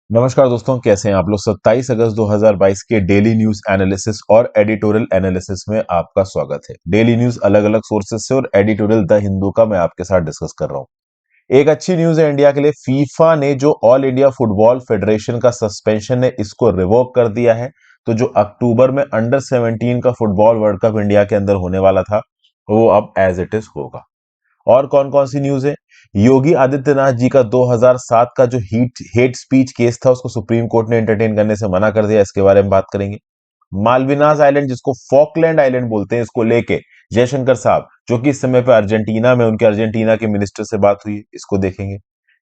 नमस्कार दोस्तों, कैसे हैं आप लोग। 27 अगस्त 2022 के डेली न्यूज एनालिसिस और एडिटोरियल एनालिसिस में आपका स्वागत है। डेली न्यूज अलग अलग सोर्सेज से और एडिटोरियल द हिंदू का मैं आपके साथ डिस्कस कर रहा हूं। एक अच्छी न्यूज है इंडिया के लिए। फीफा ने जो ऑल इंडिया फुटबॉल फेडरेशन का सस्पेंशन है इसको रिवोक कर दिया है। तो जो अक्टूबर में अंडर 17 का फुटबॉल वर्ल्ड कप इंडिया के अंदर होने वाला था वो अब एज इट इज होगा। और कौन कौन सी न्यूज है। योगी आदित्यनाथ जी का 2007 का जो हेट स्पीच केस था उसको सुप्रीम कोर्ट ने एंटरटेन करने से मना कर दिया, इसके बारे में बात करेंगे। मालविनास आइलैंड जिसको फॉकलैंड आइलैंड बोलते हैं, इसको लेके जयशंकर साहब जो कि इस समय पे अर्जेंटीना में, उनके अर्जेंटीना के मिनिस्टर से बात हुई है, इसको देखेंगे।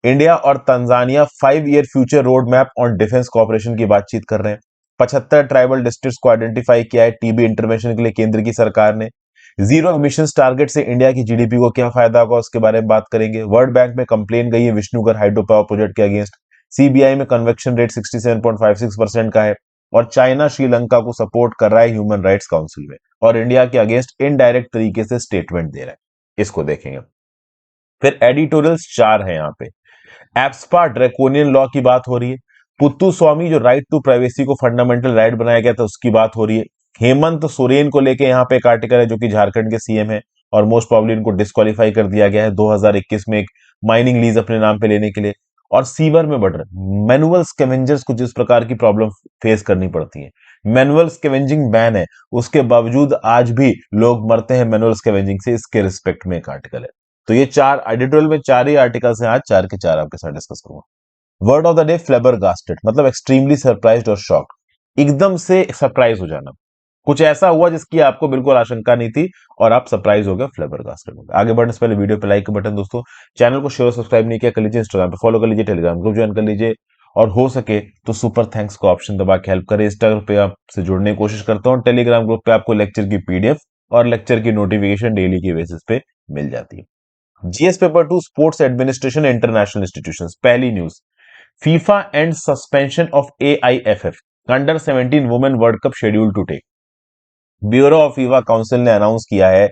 इंडिया और Tanzania 5 year future road map on defence cooperation की बातचीत कर रहे हैं। 75 ट्राइबल डिस्ट्रिक्ट्स को आइडेंटिफाई किया है टीबी इंटरवेंशन के लिए केंद्र की सरकार ने। जीरो एमिशंस टारगेट से इंडिया की जीडीपी को क्या फायदा होगा उसके बारे में बात करेंगे। वर्ल्ड बैंक में कंप्लेन गई है विष्णुगर हाइड्रो पावर प्रोजेक्ट के अगेंस्ट। सीबीआई में कन्वेक्शन रेट 67.56% का है। और चाइना श्रीलंका को सपोर्ट कर रहा है ह्यूमन राइट्स काउंसिल में, और इंडिया के अगेंस्ट इनडायरेक्ट तरीके से स्टेटमेंट दे रहा है, इसको देखेंगे। फिर एडिटोरियल्स 4 है यहाँ पे। एप्सपा ड्रैकोनियन लॉ की बात हो रही है। पुत्तु स्वामी जो राइट टू प्राइवेसी को फंडामेंटल राइट बनाया गया था उसकी बात हो रही है। हेमंत सोरेन को लेके यहाँ पे एक आर्टिकल है जो कि झारखंड के सीएम है, और मोस्ट प्रॉब्ली इनको डिस्क्वालीफाई कर दिया गया है 2021 में एक माइनिंग लीज अपने नाम पे लेने के लिए। और सीवर में बढ़ रहे मैनुअल स्कैवेंजर्स को जिस प्रकार की प्रॉब्लम फेस करनी पड़ती है, मैनुअल स्कैवेंजिंग बैन है उसके बावजूद आज भी लोग मरते हैं मैनुअल स्कैवेंजिंग से, इसके रिस्पेक्ट में एक आर्टिकल है। तो ये 4 एडिटोरियल में 4 ही आर्टिकल्स हैं, आज 4 के 4 आपके साथ डिस्कस करूंगा। वर्ड ऑफ द डे फ्लेबरगास्टेड, मतलब एक्सट्रीमली सरप्राइज्ड और शॉक्ड। एकदम से सरप्राइज हो जाना, कुछ ऐसा हुआ जिसकी आपको बिल्कुल आशंका नहीं थी और आप सरप्राइज हो गए, फ्लेबरगास्टेड हो गए। आगे बढ़ने से पहले वीडियो पे लाइक का बटन दोस्तों, चैनल को शेयर सब्सक्राइब नहीं किया कर लीजिए, इंस्टाग्राम पे फॉलो कर लीजिए, टेलीग्राम ग्रुप ज्वाइन कर लीजिए, और हो सके तो सुपर थैंक्स का ऑप्शन दबा के हेल्प करें। इंस्टाग्राम पे आपसे जुड़ने की कोशिश करता हूँ, टेलीग्राम ग्रुप पे आपको लेक्चर की पीडीएफ और लेक्चर की नोटिफिकेशन डेली की बेसिस पे मिल जाती है। GS paper 2 sports administration international institutions. पहली news, FIFA and suspension of AIFF under 17 women world cup schedule to take. Bureau of FIFA council ने अनाउंस किया है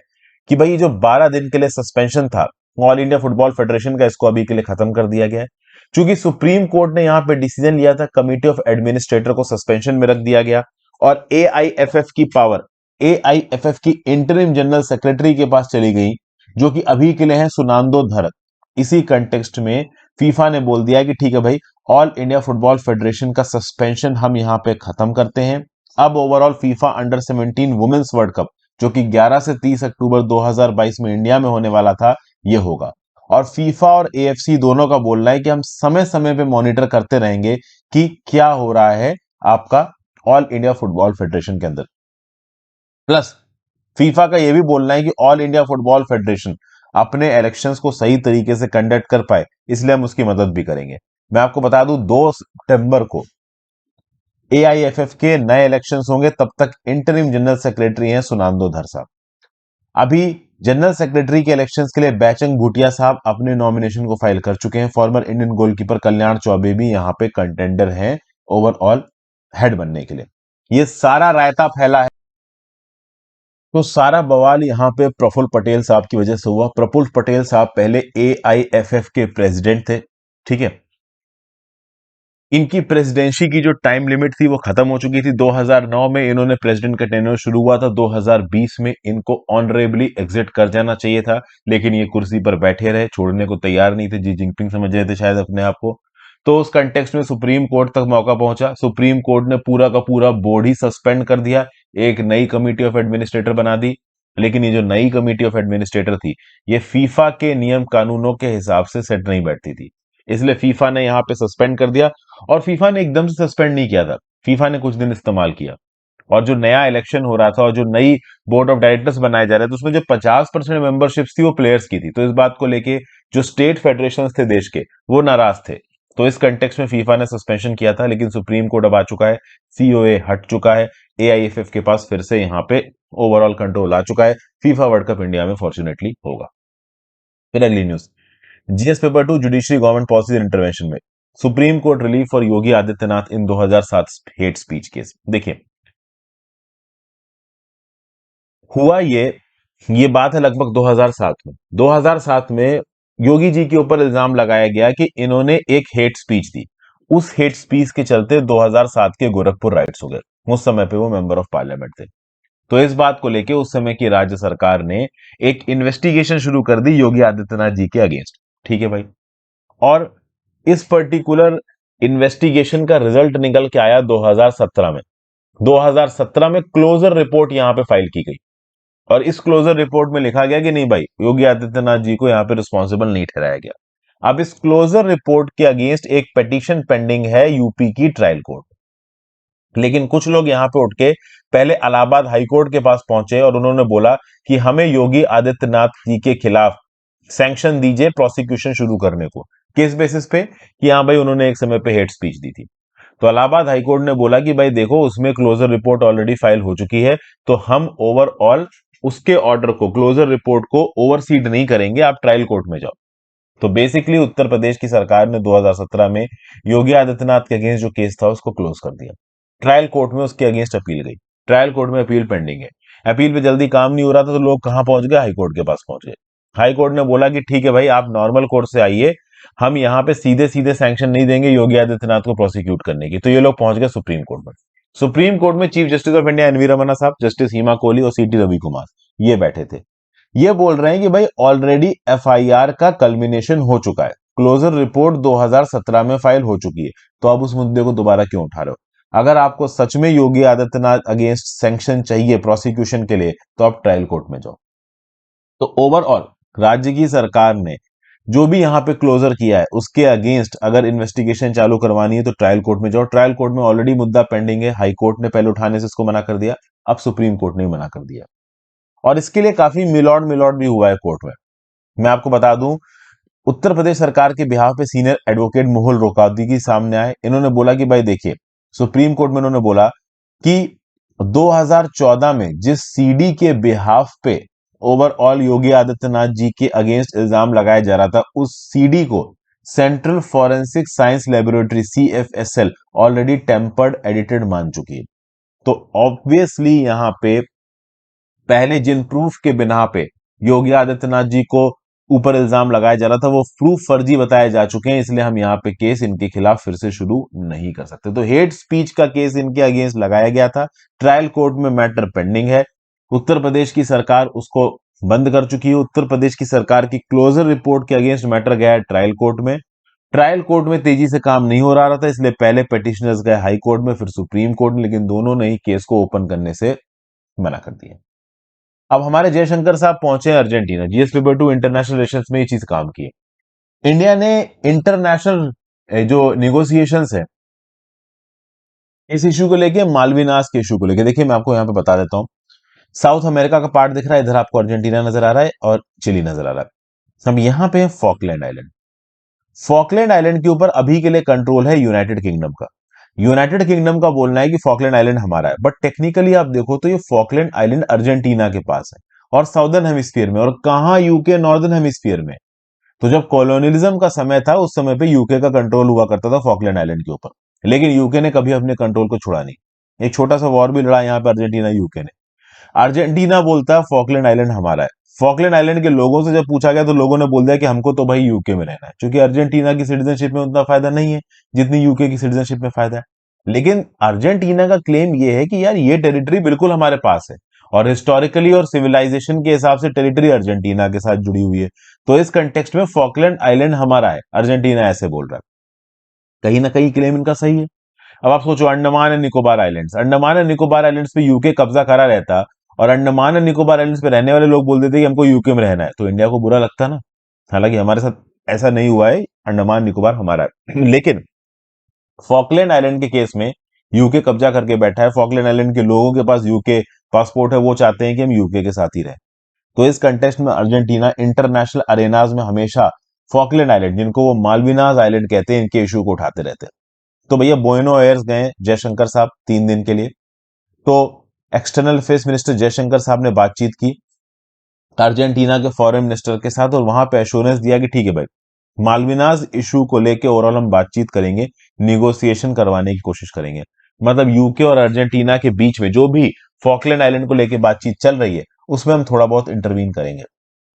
कि भाई जो 12 दिन के लिए सस्पेंशन था ऑल इंडिया फुटबॉल फेडरेशन का, इसको अभी के लिए खत्म कर दिया गया है। क्योंकि सुप्रीम कोर्ट ने यहां पे डिसीजन लिया था, कमिटी ऑफ एडमिनिस्ट्रेटर को सस्पेंशन में रख दिया गया, और एआईएफएफ की पावर एआईएफएफ की इंटरिम जनरल सेक्रेटरी के पास चली गई, जो कि अभी के लिए है सुनांदो धरत। इसी कंटेक्स्ट में फीफा ने बोल दिया कि ठीक है भाई, ऑल इंडिया फुटबॉल फेडरेशन का सस्पेंशन हम यहां पे खत्म करते हैं। अब overall FIFA under 17 women's world cup जो कि 11 से 30 अक्टूबर 2022 में इंडिया में होने वाला था, ये होगा। और फीफा और एएफसी दोनों का बोलना है कि हम समय समय पे मॉनिटर करते रहेंगे कि क्या हो रहा है आपका ऑल इंडिया फुटबॉल फेडरेशन के अंदर। प्लस फीफा का यह भी बोलना है कि ऑल इंडिया फुटबॉल फेडरेशन अपने इलेक्शंस को सही तरीके से कंडक्ट कर पाए, इसलिए हम उसकी मदद भी करेंगे। मैं आपको बता दूं 2 सितंबर को एआईएफएफ के नए इलेक्शंस होंगे, तब तक इंटरिम जनरल सेक्रेटरी हैं सुनांदो धर साहब। अभी जनरल सेक्रेटरी के इलेक्शंस के लिए बैचंग भूटिया साहब अपने नॉमिनेशन को फाइल कर चुके हैं। फॉर्मर इंडियन गोलकीपर कल्याण चौबे भी यहां पे कंटेंडर हैं ओवरऑल हेड बनने के लिए। ये सारा रायता फैला है, तो सारा बवाल यहां पे प्रफुल्ल पटेल साहब की वजह से हुआ। प्रफुल्ल पटेल साहब पहले एआईएफएफ के प्रेसिडेंट थे, ठीक है। इनकी प्रेसिडेंसी की जो टाइम लिमिट थी वो खत्म हो चुकी थी। 2009 में इन्होंने प्रेसिडेंट का टेन्योर शुरू हुआ था, 2020 में इनको ऑनरेबली एग्जिट कर जाना चाहिए था, लेकिन ये कुर्सी पर बैठे रहे, छोड़ने को तैयार नहीं थे। जी जिनपिंग समझ रहे थे शायद अपने आप को। तो उस कंटेक्स्ट में सुप्रीम कोर्ट तक मौका पहुंचा। सुप्रीम कोर्ट ने पूरा का पूरा बोर्ड ही सस्पेंड कर दिया, एक नई कमिटी ऑफ एडमिनिस्ट्रेटर बना दी। लेकिन ये जो नई कमिटी ऑफ एडमिनिस्ट्रेटर थी, ये फीफा के नियम कानूनों के हिसाब से सेट नहीं बैठती थी, इसलिए फीफा ने यहां पे सस्पेंड कर दिया। और फीफा ने एकदम से सस्पेंड नहीं किया था, फीफा ने कुछ दिन इस्तेमाल किया। और जो नया इलेक्शन हो रहा था और जो नई बोर्ड ऑफ डायरेक्टर्स बनाए जा रहे थे, उसमें जो 50% मेंबरशिप थी वो प्लेयर्स की थी। तो इस बात को लेके जो स्टेट फेडरेशन थे देश के, वो नाराज थे। तो इस कंटेक्स्ट में फीफा ने सस्पेंशन किया था, लेकिन सुप्रीम कोर्ट अब आ चुका है, सीओए हट चुका है, एआईएफएफ के पास फिर से यहाँ पे ओवरऑल कंट्रोल आ चुका है। फीफा वर्ल्ड कप इंडिया में फॉर्चुनेटली होगा। फिर अगली news, GS paper 2 judiciary government policy intervention में supreme court relief for Yogi Adityanath in 2007 hate speech case. देखिए हुआ ये बात है लगभग 2007 में। 2007 में योगी जी के ऊपर इल्जाम लगाया गया कि इन्होंने एक हेट स्पीच दी, उस हेट स्पीच के चलते 2007 के गोरखपुर राइट्स हो गए। उस समय पे वो मेंबर ऑफ पार्लियामेंट थे। तो इस बात को लेके उस समय की राज्य सरकार ने एक इन्वेस्टिगेशन शुरू कर दी योगी आदित्यनाथ जी के अगेंस्ट। ठीक है भाई। और इस पर्टिकुलर इन्वेस्टिगेशन का रिजल्ट निकल के आया 2017 में। 2017 में क्लोजर रिपोर्ट यहां पे फाइल की गई और इस क्लोजर रिपोर्ट में लिखा गया कि नहीं भाई, योगी आदित्यनाथ जी को यहां पे रिस्पॉन्सिबल नहीं ठहराया गया। अब इस क्लोजर रिपोर्ट के अगेंस्ट एक पिटीशन पेंडिंग है यूपी की ट्रायल कोर्ट। लेकिन कुछ लोग यहां पे उठ के पहले इलाहाबाद हाईकोर्ट के पास पहुंचे और उन्होंने बोला कि हमें योगी आदित्यनाथ जी के खिलाफ सैंक्शन दीजिए प्रोसिक्यूशन शुरू करने को, किस बेसिस पे कि हाँ भाई उन्होंने एक समय पे हेट स्पीच दी थी। तो इलाहाबाद हाईकोर्ट ने बोला कि भाई देखो, उसमें क्लोजर रिपोर्ट ऑलरेडी फाइल हो चुकी है, तो हम ओवरऑल उसके ऑर्डर को, क्लोजर रिपोर्ट को ओवरसीड नहीं करेंगे, आप ट्रायल कोर्ट में जाओ। तो बेसिकली उत्तर प्रदेश की सरकार ने 2017 में योगी आदित्यनाथ के अगेंस्ट जो केस था उसको क्लोज कर दिया। ट्रायल कोर्ट में उसके अगेंस्ट अपील गई। ट्रायल कोर्ट में अपील पेंडिंग है। अपील पे जल्दी काम नहीं हो रहा था तो लोग कहां पहुंच गए, हाई कोर्ट के पास पहुंच गए। हाई कोर्ट ने बोला कि ठीक है भाई, आप नॉर्मल कोर्ट से आइए, हम यहां पे सीधे सीधे सैंक्शन नहीं देंगे योगी आदित्यनाथ को प्रोसिक्यूट करने की। तो ये लोग पहुंच गए सुप्रीम कोर्ट में। सुप्रीम कोर्ट में chief justice of India NV Ramana साहब, जस्टिस हिमा कोहली और सीटी रवि कुमार ये बैठे थे। ये बोल रहे हैं कि भाई ऑलरेडी एफआईआर का कल्मिनेशन हो चुका है, क्लोजर रिपोर्ट 2017 में फाइल हो चुकी है, तो अब उस मुद्दे को दोबारा क्यों उठा रहे हो? अगर आपको सच में योगी आदित्यनाथ अगेंस्ट सैंक्शन चाहिए प्रोसिक्यूशन के लिए, तो आप ट्रायल कोर्ट में जाओ। तो ओवरऑल राज्य की सरकार ने जो भी यहां पे क्लोजर किया है उसके अगेंस्ट अगर इन्वेस्टिगेशन चालू करवानी है तो ट्रायल कोर्ट में जाओ। ट्रायल कोर्ट में ऑलरेडी मुद्दा पेंडिंग है, हाई कोर्ट ने पहले उठाने से इसको मना कर दिया, अब सुप्रीम कोर्ट ने मना कर दिया। और इसके लिए काफी मिलॉर्ड मिलॉर्ड भी हुआ है कोर्ट में। मैं आपको बता दूं, उत्तर प्रदेश सरकार के बिहाफ पे सीनियर एडवोकेट मोहुल रोकावती सामने आए। इन्होंने बोला कि भाई देखिए, सुप्रीम कोर्ट में इन्होंने बोला कि 2014 में जिस सीडी के बिहाफ पे ओवरऑल योगी आदित्यनाथ जी के अगेंस्ट इल्जाम लगाया जा रहा था, उस सीडी को central forensic science laboratory CFSL already tempered edited मान चुकी है। तो ऑब्वियसली यहां पे पहले जिन प्रूफ के बिना पे योगी आदित्यनाथ जी को ऊपर इल्जाम लगाया जा रहा था वो प्रूफ फर्जी बताए जा चुके हैं, इसलिए हम यहाँ पे केस इनके खिलाफ फिर से शुरू नहीं कर सकते। तो हेट स्पीच का केस इनके अगेंस्ट लगाया गया था, ट्रायल कोर्ट में मैटर पेंडिंग है। उत्तर प्रदेश की सरकार उसको बंद कर चुकी है। उत्तर प्रदेश की सरकार की क्लोजर रिपोर्ट के अगेंस्ट मैटर गया है ट्रायल कोर्ट में। ट्रायल कोर्ट में तेजी से काम नहीं हो रहा था, इसलिए पहले पिटिशनर्स गए हाई कोर्ट में, फिर सुप्रीम कोर्ट में, लेकिन दोनों ने ही केस को ओपन करने से मना कर दिया। अब हमारे जयशंकर साहब पहुंचे Argentina, GS paper 2 international relations में ये चीज काम की है। इंडिया ने इंटरनेशनल जो निगोसिएशंस है इस इश्यू को लेके, मालविनास के इश्यू को लेके, देखिए मैं आपको यहां पे बता देता हूं। साउथ अमेरिका का पार्ट दिख रहा है, इधर आपको अर्जेंटीना नजर आ रहा है और चिली नजर आ रहा है। हम यहां पे है फॉकलैंड आइलैंड। फॉकलैंड आइलैंड के ऊपर अभी के लिए कंट्रोल है यूनाइटेड किंगडम का। यूनाइटेड किंगडम का बोलना है कि फॉकलैंड आइलैंड हमारा है, बट टेक्निकली आप देखो तो ये फॉकलैंड आइलैंड अर्जेंटीना के पास है और साउदर्न हेमिस्फीयर में, और कहां, यूके नॉर्दर्न हेमिस्फीयर में। तो जब कॉलोनियलिज्म का समय था उस समय पे यूके का कंट्रोल हुआ करता था फॉकलैंड आइलैंड के ऊपर, लेकिन यूके ने कभी अपने कंट्रोल को छोड़ा नहीं। एक छोटा सा वॉर भी लड़ा यहाँ पे अर्जेंटीना यूके ने। अर्जेंटीना बोलता है फॉकलैंड आइलैंड हमारा है। फॉकलैंड आइलैंड के लोगों से जब पूछा गया तो लोगों ने बोल दिया कि हमको तो भाई यूके में रहना है, क्योंकि अर्जेंटीना की सिटीजनशिप में उतना फायदा नहीं है जितनी यूके की सिटीजनशिप में फायदा है। लेकिन अर्जेंटीना का क्लेम ये है कि यार ये टेरिटरी बिल्कुल हमारे पास है और हिस्टोरिकली और सिविलाइजेशन के हिसाब से टेरिटरी अर्जेंटीना के साथ जुड़ी हुई है। तो इस कंटेक्स्ट में फॉकलैंड आइलैंड हमारा है, अर्जेंटीना ऐसे बोल रहा है। कहीं ना कहीं क्लेम इनका सही है। अब आप सोचो, Andaman and Nicobar islands, Andaman and Nicobar islands पे यूके कब्जा करा रहता और अंडमान एंड निकोबार आइलैंड्स पे रहने वाले लोग बोल देते कि हमको यूके में रहना है, तो इंडिया को बुरा लगता ना। हालांकि हमारे साथ ऐसा नहीं हुआ है, अंडमान निकोबार हमारा है। लेकिन फॉकलैंड आइलैंड के केस में यूके कब्जा करके बैठा है। फॉकलैंड आइलैंड के लोगों के पास यूके पासपोर्ट है, वो चाहते हैं कि हम यूके के साथ ही रहें। तो इस कंटेस्ट में अर्जेंटीना इंटरनेशनल अरेनाज में हमेशा फॉकलैंड आइलैंड, जिनको वो मालविनाज आइलैंड कहते हैं, इनके इशू को उठाते रहते हैं। तो भैया बोएनो एयर्स गए जयशंकर साहब 3 दिन के लिए। तो एक्सटर्नल अफेयर्स मिनिस्टर जयशंकर साहब ने बातचीत की अर्जेंटीना के फॉरेन मिनिस्टर के साथ और वहां पे एश्योरेंस दिया कि ठीक है भाई, मालविनाज इशू को लेके ओवरऑल हम बातचीत करेंगे, निगोसिएशन करवाने की कोशिश करेंगे। मतलब यूके और अर्जेंटीना के बीच में जो भी फॉकलैंड आइलैंड को लेके बातचीत चल रही है उसमें हम थोड़ा बहुत इंटरवीन करेंगे,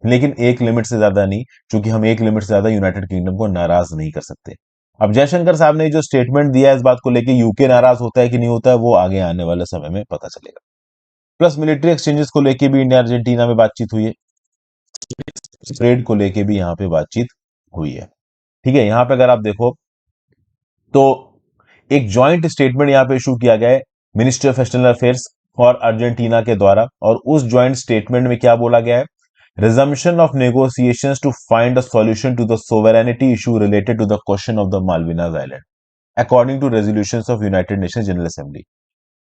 लेकिन एक लिमिट से ज्यादा नहीं, क्योंकि हम एक लिमिट से ज्यादा यूनाइटेड किंगडम को नाराज नहीं कर सकते। अब जयशंकर साहब ने जो स्टेटमेंट दिया है इस बात को लेके यूके नाराज होता है कि नहीं होता है, वो आगे आने वाले समय में पता चलेगा। प्लस मिलिट्री एक्सचेंजेस को लेके भी इंडिया अर्जेंटीना में बातचीत हुई है, ट्रेड को लेके भी यहाँ पे बातचीत हुई है। ठीक है, यहाँ पे अगर आप देखो तो एक जॉइंट स्टेटमेंट यहाँ पे इशू किया गया है मिनिस्ट्री ऑफ एक्सटर्नल अफेयर्स और अर्जेंटीना के द्वारा, और उस जॉइंट स्टेटमेंट में क्या बोला गया है? Resumption of negotiations to find a solution to the sovereignty issue related to the question of the Malvinas island according to resolutions of United Nation general assembly.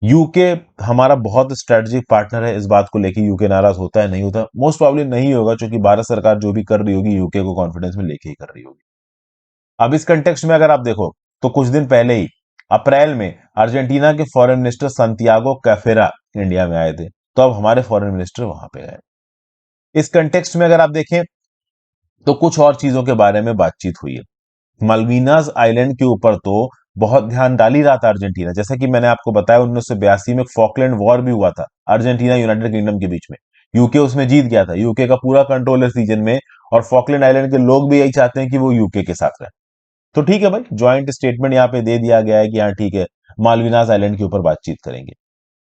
UK हमारा बहुत स्ट्रेटेजिक पार्टनर है, इस बात को लेके यूके नाराज होता है नहीं होता? मोस्ट प्रॉब्ली नहीं होगा, क्योंकि भारत सरकार जो भी कर रही होगी यूके को कॉन्फिडेंस में लेके ही कर रही होगी। अब इस कंटेक्स्ट में अगर आप देखो तो कुछ दिन पहले ही अप्रैल में अर्जेंटीना के फॉरेन मिनिस्टर संतियागो कैफेरा इंडिया में आए थे, तो अब हमारे फॉरेन मिनिस्टर वहां पे गए। इस कंटेक्स्ट में अगर आप देखें तो कुछ और चीजों के बारे में बातचीत हुई है। मालवीनास आइलैंड के ऊपर तो बहुत ध्यान डाल ही रहा था अर्जेंटीना, जैसा कि मैंने आपको बताया 1982 में फॉकलैंड वॉर भी हुआ था अर्जेंटीना यूनाइटेड किंगडम के बीच में। यूके उसमें जीत गया था, यूके का पूरा कंट्रोल इस रीजन में, और फॉकलैंड आइलैंड के लोग भी यही चाहते हैं कि वो यूके के साथ रहे। तो ठीक है भाई, ज्वाइंट स्टेटमेंट यहाँ पे दे दिया गया है कि हाँ ठीक है, मालविनास आइलैंड के ऊपर बातचीत करेंगे।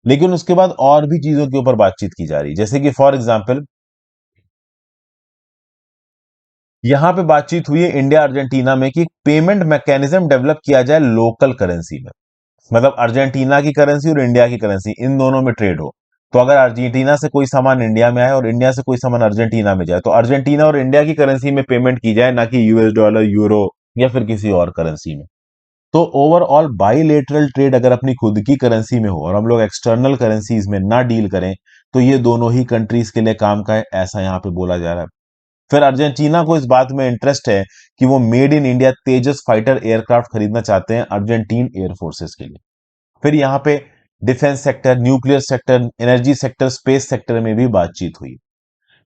लेकिन उसके बाद और भी चीजों के ऊपर बातचीत की जा रही है, जैसे कि फॉर एग्जाम्पल यहां पे बातचीत हुई है इंडिया अर्जेंटीना में कि पेमेंट मैकेनिज्म डेवलप किया जाए लोकल करेंसी में। मतलब अर्जेंटीना की करेंसी और इंडिया की करेंसी इन दोनों में ट्रेड हो। तो अगर अर्जेंटीना से कोई सामान इंडिया में आए और इंडिया से कोई सामान अर्जेंटीना में जाए, तो अर्जेंटीना और इंडिया की करेंसी में पेमेंट की जाए, ना कि यूएस डॉलर, यूरो या फिर किसी और करेंसी में। तो ओवरऑल बाईलेटरल ट्रेड अगर अपनी खुद की करेंसी में हो और हम लोग एक्सटर्नल करेंसीज में ना डील करें, तो ये दोनों ही कंट्रीज के लिए काम का है, ऐसा यहां पे बोला जा रहा है। फिर अर्जेंटीना को इस बात में इंटरेस्ट है कि वो made in India Tejas fighter aircraft खरीदना चाहते हैं अर्जेंटीन एयरफोर्सेस के लिए। फिर यहाँ पे defence sector, nuclear sector, energy sector, space sector में भी बातचीत हुई।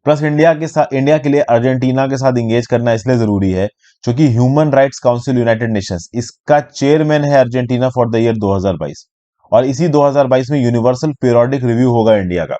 प्लस इंडिया के लिए अर्जेंटीना के साथ इंगेज करना इसलिए जरूरी है क्योंकि human Rights council United Nations इसका चेयरमैन है अर्जेंटीना फॉर द ईयर 2022, और इसी 2022 में यूनिवर्सल पीरियोडिक रिव्यू होगा इंडिया का।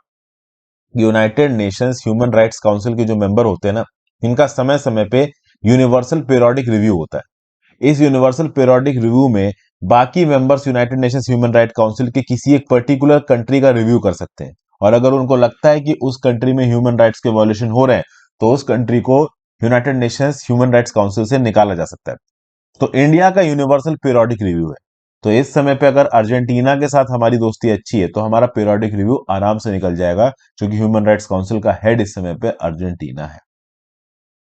United Nations Human Rights council के जो मेंबर होते हैं ना, इनका समय समय पे यूनिवर्सल पीरियोडिक रिव्यू होता है। इस यूनिवर्सल पीरियोडिक रिव्यू में बाकी members United Nations human right council के किसी एक पर्टिकुलर कंट्री का रिव्यू कर सकते हैं, और अगर उनको लगता है कि उस कंट्री में ह्यूमन राइट्स के वॉल्यूशन हो रहे हैं, तो उस कंट्री को United Nations Human Rights council से निकाला जा सकता है। तो इंडिया का यूनिवर्सल पीरियोडिक रिव्यू है। तो इस समय पे अगर अर्जेंटीना के साथ हमारी दोस्ती अच्छी है तो हमारा पीरियोडिक रिव्यू आराम से निकल जाएगा, क्योंकि ह्यूमन राइट्स काउंसिल का हेड इस समय पे अर्जेंटीना है।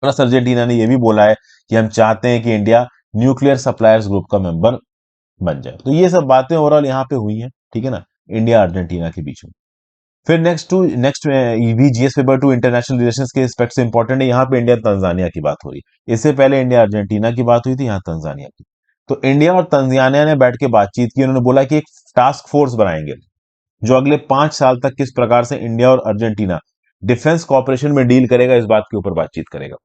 प्लस अर्जेंटीना ने यह भी बोला है कि हम चाहते हैं कि इंडिया न्यूक्लियर सप्लायर्स ग्रुप का मेंबर बन जाए। तो ये सब बातें ओवरऑल यहाँ पे हुई हैं, ठीक है ना, इंडिया अर्जेंटीना के बीच में। फिर नेक्स्ट में भी GS paper two international relations के एस्पेक्ट से इंपॉर्टेंट है, यहाँ पे इंडिया तंजानिया की बात हो रही है। इससे पहले इंडिया अर्जेंटीना की बात हुई थी, यहाँ तंजानिया की। तो इंडिया और तंजानिया ने बैठ के बातचीत की, उन्होंने बोला कि एक टास्क फोर्स बनाएंगे जो अगले 5 साल तक किस प्रकार से इंडिया और अर्जेंटीना डिफेंस कॉपरेशन में डील करेगा, इस बात के ऊपर बातचीत करेगा।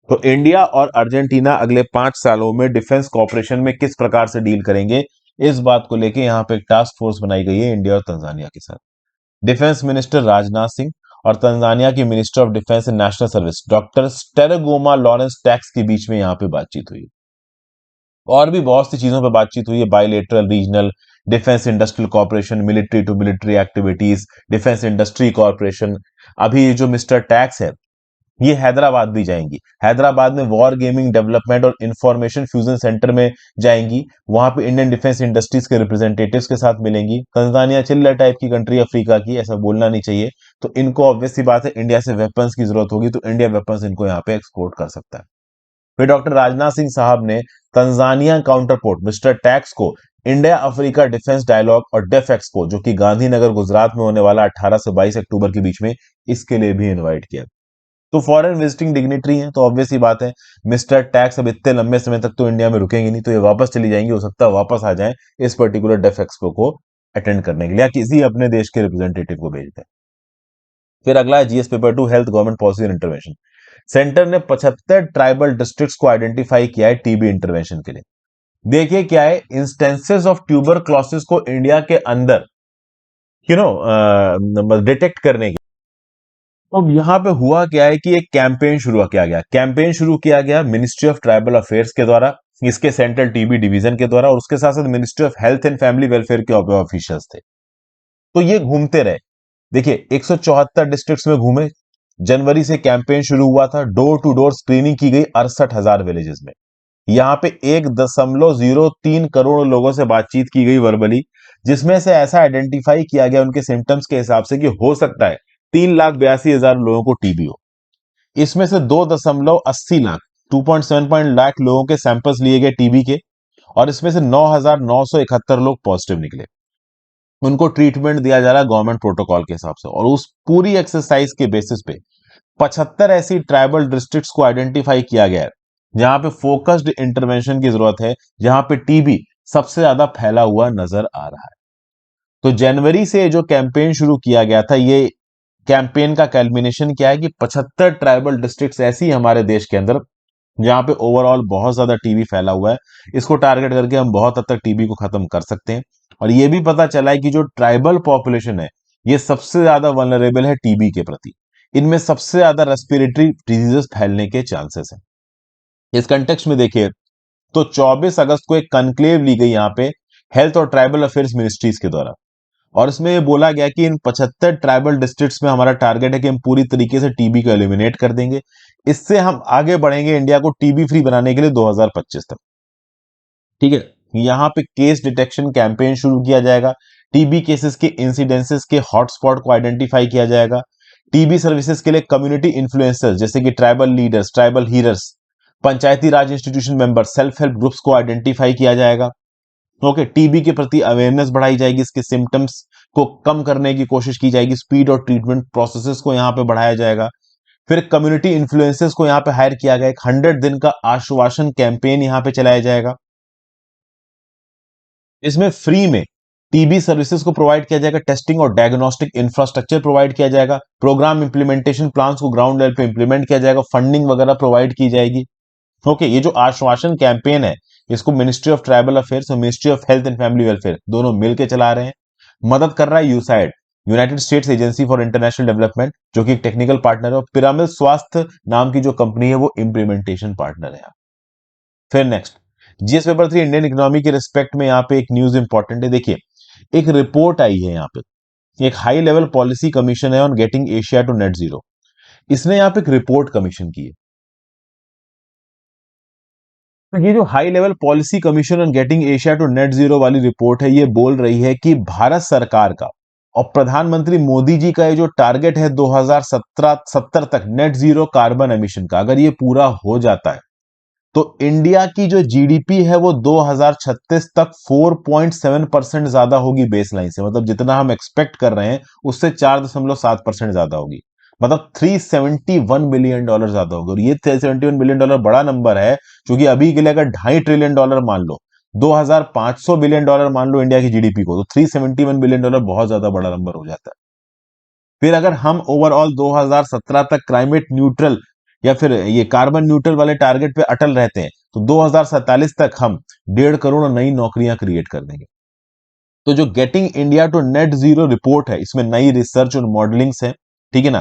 तो इंडिया और अर्जेंटीना अगले 5 सालों में डिफेंस कॉपरेशन में किस प्रकार से डील करेंगे, इस बात को लेके यहाँ पे एक टास्क फोर्स बनाई गई है इंडिया और तंजानिया के साथ। डिफेंस मिनिस्टर राजनाथ सिंह और तंजानिया की minister of defence and national service doctor Stergomena Lawrence Tax के बीच में यहाँ पे बातचीत हुई। और भी बहुत सी चीजों पर बातचीत हुई है, bilateral, regional, defence industrial corporation, military to military activities, defence industry corporation. अभी जो मिस्टर टैक्स है ये हैदराबाद भी जाएंगी। हैदराबाद में वॉर गेमिंग डेवलपमेंट और इंफॉर्मेशन फ्यूजन सेंटर में जाएंगी, वहां पे इंडियन डिफेंस इंडस्ट्रीज के रिप्रेजेंटेटिव्स के साथ मिलेंगी। तंजानिया चिल्ला टाइप की कंट्री अफ्रीका की, ऐसा बोलना नहीं चाहिए। तो इनको ऑब्वियस सी बात है इंडिया से वेपन्स की जरूरत होगी, तो इंडिया वेपन्स इनको यहाँ पे एक्सपोर्ट कर सकता है। फिर डॉक्टर राजनाथ सिंह साहब ने तंजानिया काउंटरपोर्ट मिस्टर टैक्स को इंडिया अफ्रीका डिफेंस डायलॉग और डेफ एक्सपो, जो कि गांधीनगर गुजरात में होने वाला 18 से 22 अक्टूबर के बीच में, इसके लिए भी इनवाइट किया। तो फॉरेन विजिटिंग डिग्निटरी है, तो ऑब्वियस ही बात है मिस्टर टैक्स अब इतने लंबे समय तक तो इंडिया में रुकेंगे नहीं, तो ये वापस चली जाएंगी, हो सकता है वापस आ जाएं इस पर्टिकुलर डेफ एक्सपो को अटेंड करने के लिए, या किसी अपने देश के रिप्रेजेंटेटिव को भेज दें। फिर अगला है GS paper 2 health government policy and intervention. Centre ने 75 ट्राइबल डिस्ट्रिक्ट्स को आइडेंटिफाई किया है टीबी इंटरवेंशन के लिए। देखिए क्या है, इंस्टेंसेस ऑफ ट्यूबर क्लॉसिस को इंडिया के अंदर डिटेक्ट करने, अब यहां पे हुआ क्या है कि एक कैंपेन शुरू किया गया मिनिस्ट्री ऑफ ट्राइबल अफेयर्स के द्वारा, इसके सेंट्रल टीबी डिवीजन के द्वारा, और उसके साथ साथ ministry of health and family welfare के ऑफिशियल्स थे। तो ये घूमते रहे। देखिए 174 डिस्ट्रिक्ट्स में घूमे। जनवरी से कैंपेन शुरू हुआ था। डोर टू डोर स्क्रीनिंग की गई 68,000 विलेजेस में। यहां पे 1.03 करोड़ लोगों से बातचीत की गई वर्बली, जिसमें से ऐसा आइडेंटिफाई किया गया उनके सिम्टम्स के हिसाब से कि हो सकता है 3,82,000 लोगों को टीबी हो। इसमें से 2.80 लाख 2.7 लाख लोगों के सैंपल्स लिए गए टीबी के, और इसमें से 9,971 लोग पॉजिटिव निकले। उनको ट्रीटमेंट दिया जा रहा है गवर्नमेंट प्रोटोकॉल के हिसाब से। और उस पूरी एक्सरसाइज के बेसिस पे 75 ऐसी ट्राइबल डिस्ट्रिक्ट्स को आइडेंटिफाई किया गया है जहां पे फोकस्ड इंटरवेंशन की जरूरत है, जहां पे टीबी सबसे ज्यादा फैला हुआ नजर आ रहा है। तो जनवरी से जो कैंपेन शुरू किया गया था, ये कैंपेन का कैल्मिनेशन क्या है कि 75 ट्राइबल डिस्ट्रिक्ट्स ऐसी हैं हमारे देश के अंदर जहां पे ओवरऑल बहुत ज्यादा टीबी फैला हुआ है। इसको टारगेट करके हम बहुत हद तक टीबी को खत्म कर सकते हैं। और ये भी पता चला है कि जो ट्राइबल पॉपुलेशन है, ये सबसे ज्यादा वल्नरेबल है टीबी के प्रति। इनमें सबसे ज्यादा रेस्पिरेटरी डिजीजेस फैलने के चांसेस हैं। इस कंटेक्स्ट में देखिए तो 24 अगस्त को एक कनक्लेव ली गई यहाँ पे हेल्थ और ट्राइबल अफेयर्स मिनिस्ट्रीज के द्वारा, और इसमें ये बोला गया कि इन 75 ट्राइबल डिस्ट्रिक्ट्स में हमारा टारगेट है कि हम पूरी तरीके से टीबी को एलिमिनेट कर देंगे। इससे हम आगे बढ़ेंगे इंडिया को टीबी फ्री बनाने के लिए 2025 तक। ठीक है, यहां पे केस डिटेक्शन कैंपेन शुरू किया जाएगा। टीबी केसेस के इंसिडेंसेस के हॉटस्पॉट को आइडेंटिफाई किया जाएगा। टीबी सर्विसेज के लिए कम्युनिटी इन्फ्लुएंसर्स जैसे कि tribal leaders, tribal healers, Panchayati Raj institution member, self help groups को आइडेंटिफाई किया जाएगा। ओके, टीबी के प्रति अवेयरनेस बढ़ाई जाएगी, इसके सिम्टम्स को कम करने की कोशिश की जाएगी, स्पीड और ट्रीटमेंट प्रोसेसेस को यहां पे बढ़ाया जाएगा। फिर कम्युनिटी इन्फ्लुएंसर्स को यहां पे हायर किया गया। एक 100 दिन का आश्वासन कैंपेन यहां पे चलाया जाएगा। इसमें फ्री में टीबी सर्विसेज को प्रोवाइड किया जाएगा। टेस्टिंग और डायग्नोस्टिक इंफ्रास्ट्रक्चर प्रोवाइड किया जाएगा। प्रोग्राम इंप्लीमेंटेशन प्लान्स को ग्राउंड लेवल पे इंप्लीमेंट किया जाएगा। फंडिंग वगैरह प्रोवाइड की जाएगी। ओके, ये जो आश्वासन कैंपेन है, इसको मिनिस्ट्री ऑफ ट्राइबल अफेयर्स और ministry of health and family welfare दोनों मिलकर चला रहे हैं। मदद कर रहा है यूसाइड, United states agency for international development, जो कि एक टेक्निकल पार्टनर है, और पिरामिड स्वास्थ्य नाम की जो कंपनी है वो इंप्लीमेंटेशन पार्टनर है। फिर next, GS paper 3 Indian economy के रिस्पेक्ट में यहाँ पे एक न्यूज इंपॉर्टेंट है। देखिए एक रिपोर्ट आई है यहाँ पे, एक हाई लेवल पॉलिसी कमीशन है on getting Asia to net zero. इसने यहाँ पे एक रिपोर्ट कमीशन की है। तो ये जो high level policy commission on getting Asia to net zero वाली रिपोर्ट है, ये बोल रही है कि भारत सरकार का और प्रधानमंत्री मोदी जी का ये जो टारगेट है 2070 तक नेट जीरो कार्बन एमिशन का, अगर ये पूरा हो जाता है तो इंडिया की जो जीडीपी है वो 2036 तक 4.7% ज्यादा होगी बेसलाइन से। मतलब जितना हम एक्सपेक्ट कर रहे हैं उससे 4.7% ज्यादा होगी। मतलब $371 बिलियन ज्यादा होगी। और ये $371 बिलियन बड़ा नंबर है, क्योंकि अभी के लिए अगर $2.5 ट्रिलियन मान लो, $2,500 बिलियन मान लो इंडिया की जीडीपी को, तो $371 बिलियन बहुत ज्यादा बड़ा नंबर हो जाता है। फिर अगर हम ओवरऑल 2017 तक क्लाइमेट न्यूट्रल या फिर ये कार्बन न्यूट्रल वाले टारगेट पे अटल रहते हैं, तो 2047 तक हम 1.5 करोड़ नई नौकरियां क्रिएट कर देंगे। तो जो getting India to net zero report है, इसमें नई रिसर्च और मॉडलिंग्स है। ठीक है ना,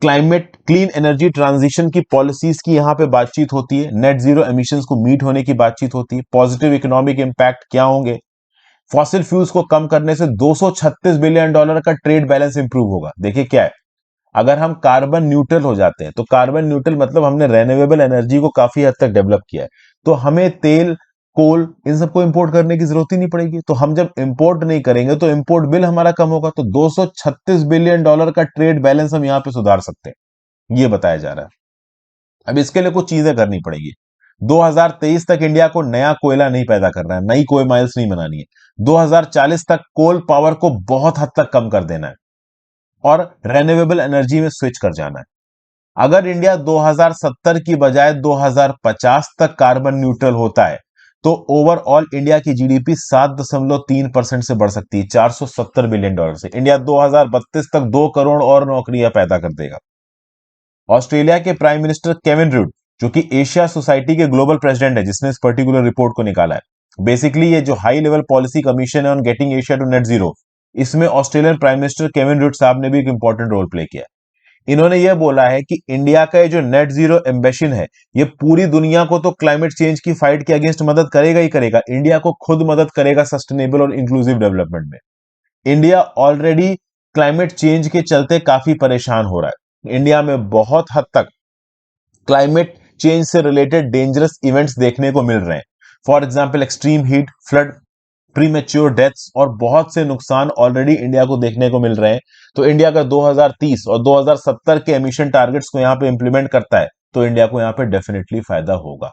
क्लाइमेट क्लीन एनर्जी ट्रांजिशन की पॉलिसीज की यहां पे बातचीत होती है। नेट जीरो एमिशंस को मीट होने की बातचीत होती है। पॉजिटिव इकोनॉमिक इंपैक्ट क्या होंगे, फॉसिल फ्यूल्स को कम करने से $236 बिलियन का ट्रेड बैलेंस इंप्रूव होगा। देखिए क्या है, अगर हम कार्बन न्यूट्रल हो जाते हैं, तो कार्बन न्यूट्रल मतलब हमने रेन्यूएबल एनर्जी को काफी हद तक डेवलप किया है, तो हमें तेल, कोल, इन सबको इंपोर्ट करने की जरूरत ही नहीं पड़ेगी। तो हम जब इंपोर्ट नहीं करेंगे तो इंपोर्ट बिल हमारा कम होगा। तो $236 बिलियन का ट्रेड बैलेंस हम यहां पे सुधार सकते हैं, ये बताया जा रहा है। अब इसके लिए कुछ चीजें करनी पड़ेगी। 2023 तक इंडिया को नया कोयला नहीं पैदा करना है, नई कोई माइल्स नहीं बनानी है। 2040 तक कोल पावर को बहुत हद तक कम कर देना है और रेन्यूएबल एनर्जी में स्विच कर जाना है। अगर इंडिया 2070 की बजाय 2050 तक कार्बन न्यूट्रल होता है, तो ओवरऑल इंडिया की जीडीपी 7.3% से बढ़ सकती है, $470 बिलियन से। इंडिया 2032 तक 2 करोड़ और नौकरियां पैदा कर देगा। ऑस्ट्रेलिया के प्राइम मिनिस्टर केविन रुड, जो कि एशिया सोसाइटी के ग्लोबल प्रेसिडेंट है, जिसने इस पर्टिकुलर रिपोर्ट को निकाला है। बेसिकली ये जो हाई लेवल पॉलिसी कमीशन है on getting Asia to net zero, इसमें Australian prime minister Kevin Rudd साहब ने भी एक इंपॉर्टेंट रोल प्ले किया। इन्होंने यह बोला है कि इंडिया का ये जो नेट जीरो एम्बिशन है, ये पूरी दुनिया को तो क्लाइमेट चेंज की फाइट के अगेंस्ट मदद करेगा ही करेगा, इंडिया को खुद मदद करेगा सस्टेनेबल और इंक्लूसिव डेवलपमेंट में। इंडिया ऑलरेडी क्लाइमेट चेंज के चलते काफी परेशान हो रहा है। इंडिया में बहुत हद तक क्लाइमेट चेंज से रिलेटेड डेंजरस इवेंट्स देखने को मिल रहे हैं। For example extreme heat, flood, premature deaths और बहुत से नुकसान ऑलरेडी इंडिया को देखने को मिल रहे हैं। तो इंडिया अगर 2030 और 2070 के एमिशन टारगेट्स को यहां पे इंप्लीमेंट करता है तो इंडिया को यहां पे डेफिनेटली फायदा होगा।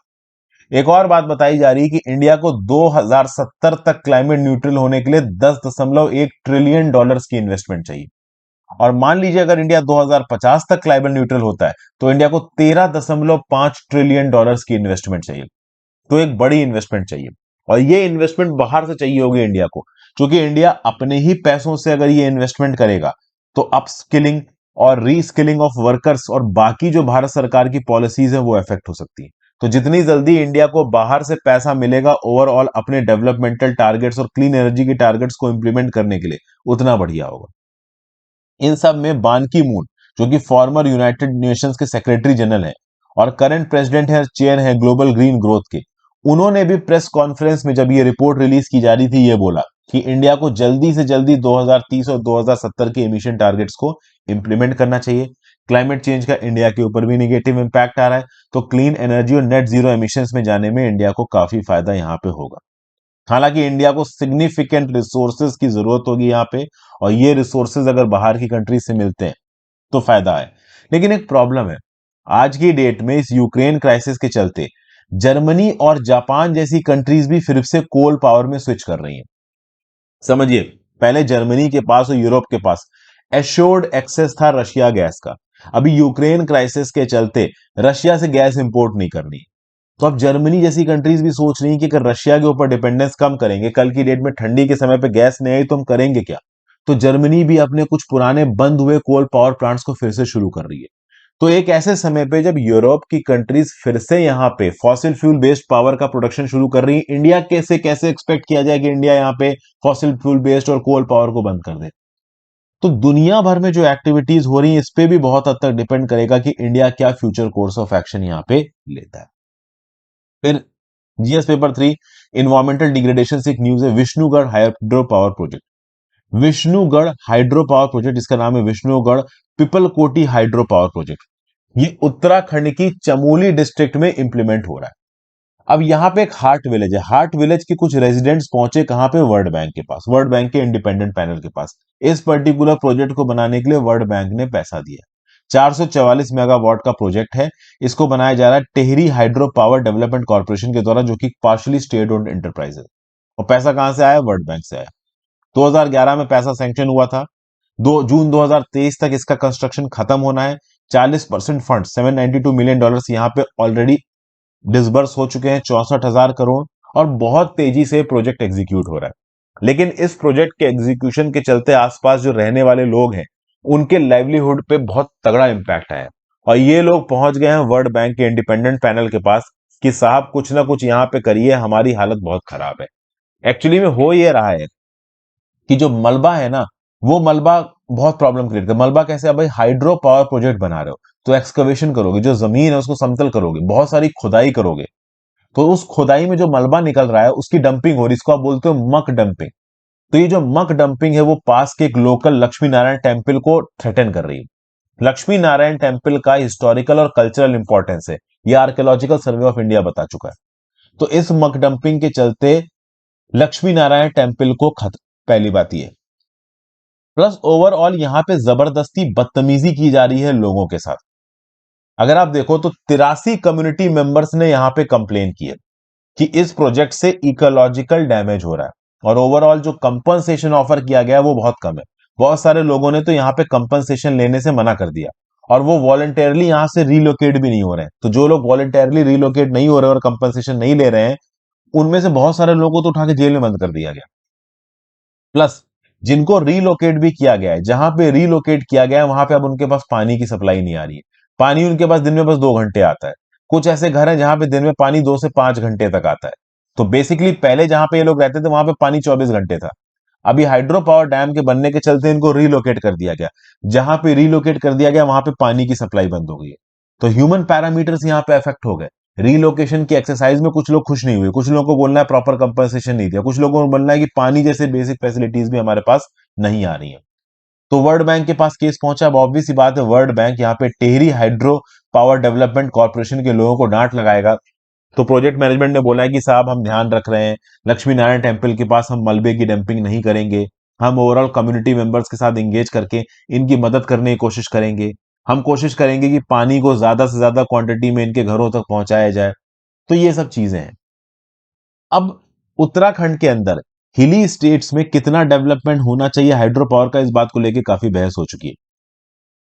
एक और बात बताई जा रही है कि इंडिया को 2070 तक क्लाइमेट न्यूट्रल होने के लिए 10.1 ट्रिलियन डॉलर्स की इन्वेस्टमेंट चाहिए। और मान लीजिए अगर इंडिया 2050 तक क्लाइमेट न्यूट्रल होता है तो इंडिया को 13.5 ट्रिलियन डॉलर्स की इन्वेस्टमेंट चाहिए। तो एक बड़ी इन्वेस्टमेंट चाहिए और ये इन्वेस्टमेंट बाहर से चाहिए होगी इंडिया को, क्योंकि इंडिया अपने ही पैसों से अगर ये इन्वेस्टमेंट करेगा तो अपस्किलिंग और रीस्किलिंग ऑफ वर्कर्स और बाकी जो भारत सरकार की पॉलिसीज है वो इफेक्ट हो सकती है। तो जितनी जल्दी इंडिया को बाहर से पैसा मिलेगा ओवरऑल अपने डेवलपमेंटल टारगेट्स और क्लीन एनर्जी के टारगेट्स को इंप्लीमेंट करने के लिए, उतना बढ़िया होगा। इन सब में बान की मून, जो कि फॉर्मर यूनाइटेड नेशंस के सेक्रेटरी जनरल हैं और करंट प्रेसिडेंट है, चेयर है ग्लोबल ग्रीन ग्रोथ के, उन्होंने भी प्रेस कॉन्फ्रेंस में जब ये रिपोर्ट रिलीज की जा रही थी ये बोला कि इंडिया को जल्दी से जल्दी 2030 और 2070 के एमिशन टारगेट्स को इंप्लीमेंट करना चाहिए। क्लाइमेट चेंज का इंडिया के ऊपर भी निगेटिव इंपैक्ट आ रहा है, तो क्लीन एनर्जी और नेट जीरो एमिशंस में जाने में इंडिया को काफी फायदा यहां पे होगा। हालांकि इंडिया को सिग्निफिकेंट रिसोर्सेज की जरूरत होगी यहाँ पे, और ये रिसोर्सेज अगर बाहर की कंट्री से मिलते हैं तो फायदा है। लेकिन एक प्रॉब्लम है, आज की डेट में इस यूक्रेन क्राइसिस के चलते जर्मनी और जापान जैसी कंट्रीज भी फिर से कोल पावर में स्विच कर रही हैं। समझिए, पहले जर्मनी के पास और यूरोप के पास एश्योर्ड एक्सेस था रशिया गैस का, अभी यूक्रेन क्राइसिस के चलते रशिया से गैस इंपोर्ट नहीं करनी। तो अब जर्मनी जैसी कंट्रीज भी सोच रही है कि अगर रशिया के ऊपर डिपेंडेंस कम करेंगे, कल की डेट में ठंडी के समय पे गैस नहीं आई तो हम करेंगे क्या। तो जर्मनी भी अपने कुछ पुराने बंद हुए कोल पावर प्लांट्स को फिर से शुरू कर रही है। तो एक ऐसे समय पे जब यूरोप की कंट्रीज फिर से यहाँ पे फॉसिल फ्यूल बेस्ड पावर का प्रोडक्शन शुरू कर रही है, इंडिया कैसे कैसे एक्सपेक्ट किया जाए कि इंडिया यहाँ पे फॉसिल फ्यूल बेस्ड और कोल पावर को बंद कर दे। तो दुनिया भर में जो एक्टिविटीज हो रही है इस पे भी बहुत हद तक डिपेंड करेगा कि इंडिया क्या फ्यूचर कोर्स ऑफ एक्शन यहाँ पे लेता है। फिर जीएस पेपर 3 इन्वायरमेंटल डिग्रेडेशन से एक न्यूज है, Vishnugarh hydro power project. Vishnugarh hydro power project, इसका नाम है विष्णुगढ़ पिपलकोटी हाइड्रो पावर प्रोजेक्ट। ये उत्तराखंड की चमोली डिस्ट्रिक्ट में इंप्लीमेंट हो रहा है। अब यहाँ पे एक हार्ट विलेज है, हार्ट विलेज के कुछ रेजिडेंट्स पहुंचे कहां पे, वर्ल्ड बैंक के पास, वर्ल्ड बैंक के इंडिपेंडेंट पैनल के पास। इस पर्टिकुलर प्रोजेक्ट को बनाने के लिए वर्ल्ड बैंक ने पैसा दिया। 444 मेगावाट का प्रोजेक्ट है। इसको बनाया जा रहा है Tehri hydro power development corporation के द्वारा, जो कि पार्शली स्टेट ओन्ड एंटरप्राइज है। और पैसा कहां से आया, वर्ल्ड बैंक से आया। 2011 में पैसा सैंक्शन हुआ था। 2 जून 2023 तक इसका कंस्ट्रक्शन खत्म होना है। 40% फंड $792 मिलियन यहाँ पे ऑलरेडी डिसबर्स हो चुके हैं, 64,000 करोड़, और बहुत तेजी से प्रोजेक्ट एग्जीक्यूट हो रहा है। लेकिन इस प्रोजेक्ट के एग्जीक्यूशन के चलते आसपास जो रहने वाले लोग हैं उनके लाइवलीहुड पे बहुत तगड़ा इंपैक्ट आया, और ये लोग पहुंच गए हैं वर्ल्ड बैंक के इंडिपेंडेंट पैनल के पास कि साहब कुछ ना कुछ यहाँ पे करिए, हमारी हालत बहुत खराब है। एक्चुअली में हो ये रहा है कि जो मलबा है ना, वो मलबा बहुत प्रॉब्लम क्रिएट कर। मलबा कैसे, अब भाई हाइड्रो पावर प्रोजेक्ट बना रहे हो तो एक्सकवेशन करोगे, जो जमीन है उसको समतल करोगे, बहुत सारी खुदाई करोगे, तो उस खुदाई में जो मलबा निकल रहा है उसकी डंपिंग हो रही है, इसको आप बोलते हो मक डंपिंग। तो ये जो मक डंपिंग है वो पास के एक लोकल लक्ष्मी नारायण टेम्पल को थ्रेटन कर रही है। लक्ष्मी नारायण टेम्पल का हिस्टोरिकल और कल्चरल इंपॉर्टेंस है, ये आर्कियोलॉजिकल सर्वे ऑफ इंडिया बता चुका है। तो इस मक डंपिंग के चलते लक्ष्मी नारायण टेम्पल को पहली बात ये, प्लस ओवरऑल यहां पे जबरदस्ती बदतमीजी की जा रही है लोगों के साथ। अगर आप देखो तो 83 कम्युनिटी मेंबर्स ने यहां पे कंप्लेन की है कि इस प्रोजेक्ट से इकोलॉजिकल डैमेज हो रहा है, और ओवरऑल जो कंपनसेशन ऑफर किया गया है वो बहुत कम है। बहुत सारे लोगों ने तो यहां पे कंपनसेशन लेने से मना कर दिया, और वो वॉलंटियरली यहां से रिलोकेट भी नहीं हो रहे हैं। तो जो लोग वॉलंटियरली रिलोकेट नहीं हो रहे और कंपनसेशन नहीं ले रहे हैं, उनमें से बहुत सारे लोगों को तो उठा के जेल में बंद कर दिया गया। प्लस जिनको रीलोकेट भी किया गया है, जहां पे रीलोकेट किया गया है वहां पे अब उनके पास पानी की सप्लाई नहीं आ रही है। पानी उनके पास दिन में बस 2 घंटे आता है। कुछ ऐसे घर हैं जहां पे दिन में पानी 2 से 5 घंटे तक आता है। तो बेसिकली पहले जहां पे ये लोग रहते थे वहां पे पानी 24 घंटे था। अभी हाइड्रो पावर डैम के बनने के चलते इनको रीलोकेट कर दिया गया। जहां पे रीलोकेट कर दिया गया वहां पे पानी की सप्लाई बंद हो गई है। तो ह्यूमन पैरामीटर्स यहां पे अफेक्ट हो गए। रीलोकेशन की एक्सरसाइज में कुछ लोग खुश नहीं हुए, कुछ लोगों को बोलना है प्रॉपर कंपनसेशन नहीं दिया, कुछ लोगों को बोलना है कि पानी जैसे बेसिक फैसिलिटीज भी हमारे पास नहीं आ रही है। तो वर्ल्ड बैंक के पास केस पहुंचा। अब ऑब्वियस सी बात है, वर्ल्ड बैंक यहाँ पे Tehri hydro power development corporation के लोगों को डांट लगाएगा। तो प्रोजेक्ट मैनेजमेंट ने बोला है कि साहब हम ध्यान रख रहे हैं, लक्ष्मी नारायण टेम्पल के पास हम मलबे की डंपिंग नहीं करेंगे, हम ओवरऑल कम्युनिटी मेंबर्स के साथ एंगेज करके इनकी मदद करने की कोशिश करेंगे, हम कोशिश करेंगे कि पानी को ज्यादा से ज्यादा क्वांटिटी में इनके घरों तक पहुंचाया जाए। तो ये सब चीजें हैं। अब उत्तराखंड के अंदर हिली स्टेट्स में कितना डेवलपमेंट होना चाहिए हाइड्रो पावर का, इस बात को लेकर काफी बहस हो चुकी है।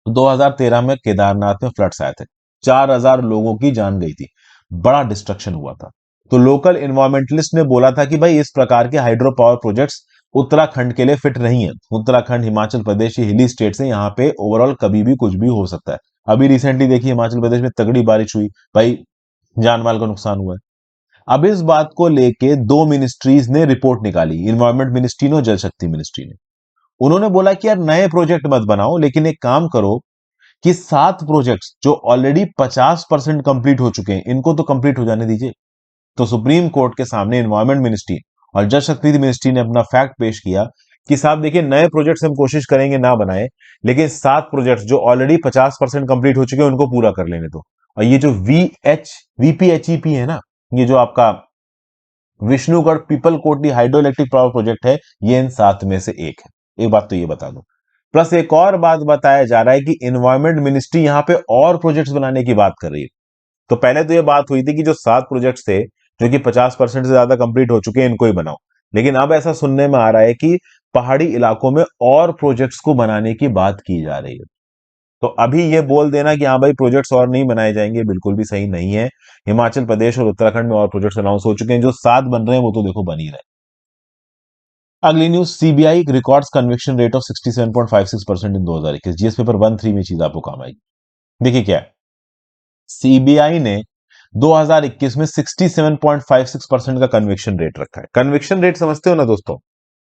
2013 में केदारनाथ में फ्लड्स आए थे, 4,000 लोगों की जान गई थी, बड़ा डिस्ट्रक्शन हुआ था। तो लोकल इन्वायरमेंटलिस्ट ने बोला था कि भाई इस प्रकार के हाइड्रो पावर प्रोजेक्ट्स उत्तराखंड के लिए फिट नहीं है। उत्तराखंड, हिमाचल प्रदेश, ये हिली स्टेट्स है, यहाँ पे ओवरऑल कभी भी कुछ भी हो सकता है। अभी रिसेंटली देखिए हिमाचल प्रदेश में तगड़ी बारिश हुई, भाई जान माल का नुकसान हुआ है। अब इस बात को लेके दो मिनिस्ट्रीज ने रिपोर्ट निकाली, इन्वायरमेंट मिनिस्ट्री ने और जल शक्ति मिनिस्ट्री ने। उन्होंने बोला कि यार नए प्रोजेक्ट मत बनाओ, लेकिन एक काम करो कि 7 प्रोजेक्ट्स जो ऑलरेडी 50% कंप्लीट हो चुके हैं इनको तो कंप्लीट हो जाने दीजिए। तो सुप्रीम कोर्ट के सामने इन्वायरमेंट मिनिस्ट्री और जल शक्ति मिनिस्ट्री ने अपना फैक्ट पेश किया कि साहब देखिए, नए प्रोजेक्ट्स हम कोशिश करेंगे ना बनाए, लेकिन 7 प्रोजेक्ट्स जो ऑलरेडी 50% कंप्लीट हो चुके हैं उनको पूरा कर लेने दो। और ये जो वीपीएचईपी है ना, ये जो आपका विष्णुगढ़ पीपल कोटी हाइड्रो इलेक्ट्रिक पावर प्रोजेक्ट है, ये इन 7 में से एक है। एक बात तो ये बता दूं। प्लस एक और बात बताया जा रहा है कि इन्वायरमेंट मिनिस्ट्री यहां पे और प्रोजेक्ट्स बनाने की बात कर रही है। तो पहले तो ये बात हुई थी कि जो 7 प्रोजेक्ट्स थे जो कि 50% से ज्यादा कंप्लीट हो चुके हैं इनको ही बनाओ, लेकिन अब ऐसा सुनने में आ रहा है कि पहाड़ी इलाकों में और प्रोजेक्ट्स को बनाने की बात की जा रही है। तो अभी ये बोल देना कि हाँ भाई प्रोजेक्ट्स और नहीं बनाए जाएंगे, बिल्कुल भी सही नहीं है। हिमाचल प्रदेश और उत्तराखंड में और प्रोजेक्ट्स अनाउंस हो चुके हैं, जो 7 बन रहे हैं वो तो देखो बन ही रहे। अगली news, CBI records conviction rate of 67.56% in 2021। GS paper 1-3 में चीज आपको काम आएगी। देखिए क्या है, सीबीआई ने 2021 में 67.56% का कन्विक्शन रेट रखा है। कन्विक्शन रेट समझते हो ना दोस्तों,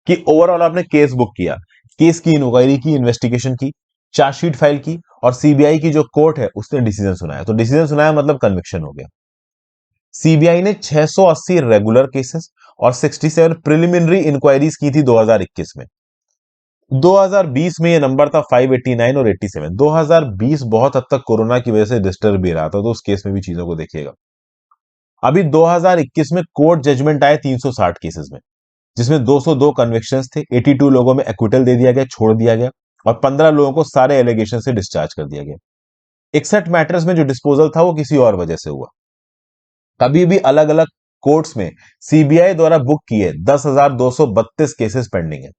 कि ओवरऑल आपने केस बुक किया, केस की इंक्वायरी की, इन्वेस्टिगेशन की, चार्जशीट फाइल की, और सीबीआई की जो कोर्ट है उसने डिसीजन सुनाया। तो डिसीजन सुनाया मतलब कन्विक्शन हो गया। सीबीआई ने 680 रेगुलर केसेस और 67 प्रिलिमिनरी इंक्वायरीज की थी 2021 में। 2020 में ये नंबर था 589 और 87। 2020 बहुत हद तक कोरोना की वजह से डिस्टर्ब भी रहा था, तो उस केस में भी चीजों को देखिएगा। अभी 2021 में कोर्ट जजमेंट आए 360 केसेस में, जिसमें 202 कन्विक्शंस थे, 82 लोगों में एक्विटल दे दिया गया, छोड़ दिया गया, और 15 लोगों को सारे एलिगेशन से डिस्चार्ज कर दिया गया। 61 मैटर्स में जो डिस्पोजल था वो किसी और वजह से हुआ। कभी भी अलग अलग कोर्ट्स में सीबीआई द्वारा बुक किए 10,232 केसेस पेंडिंग है।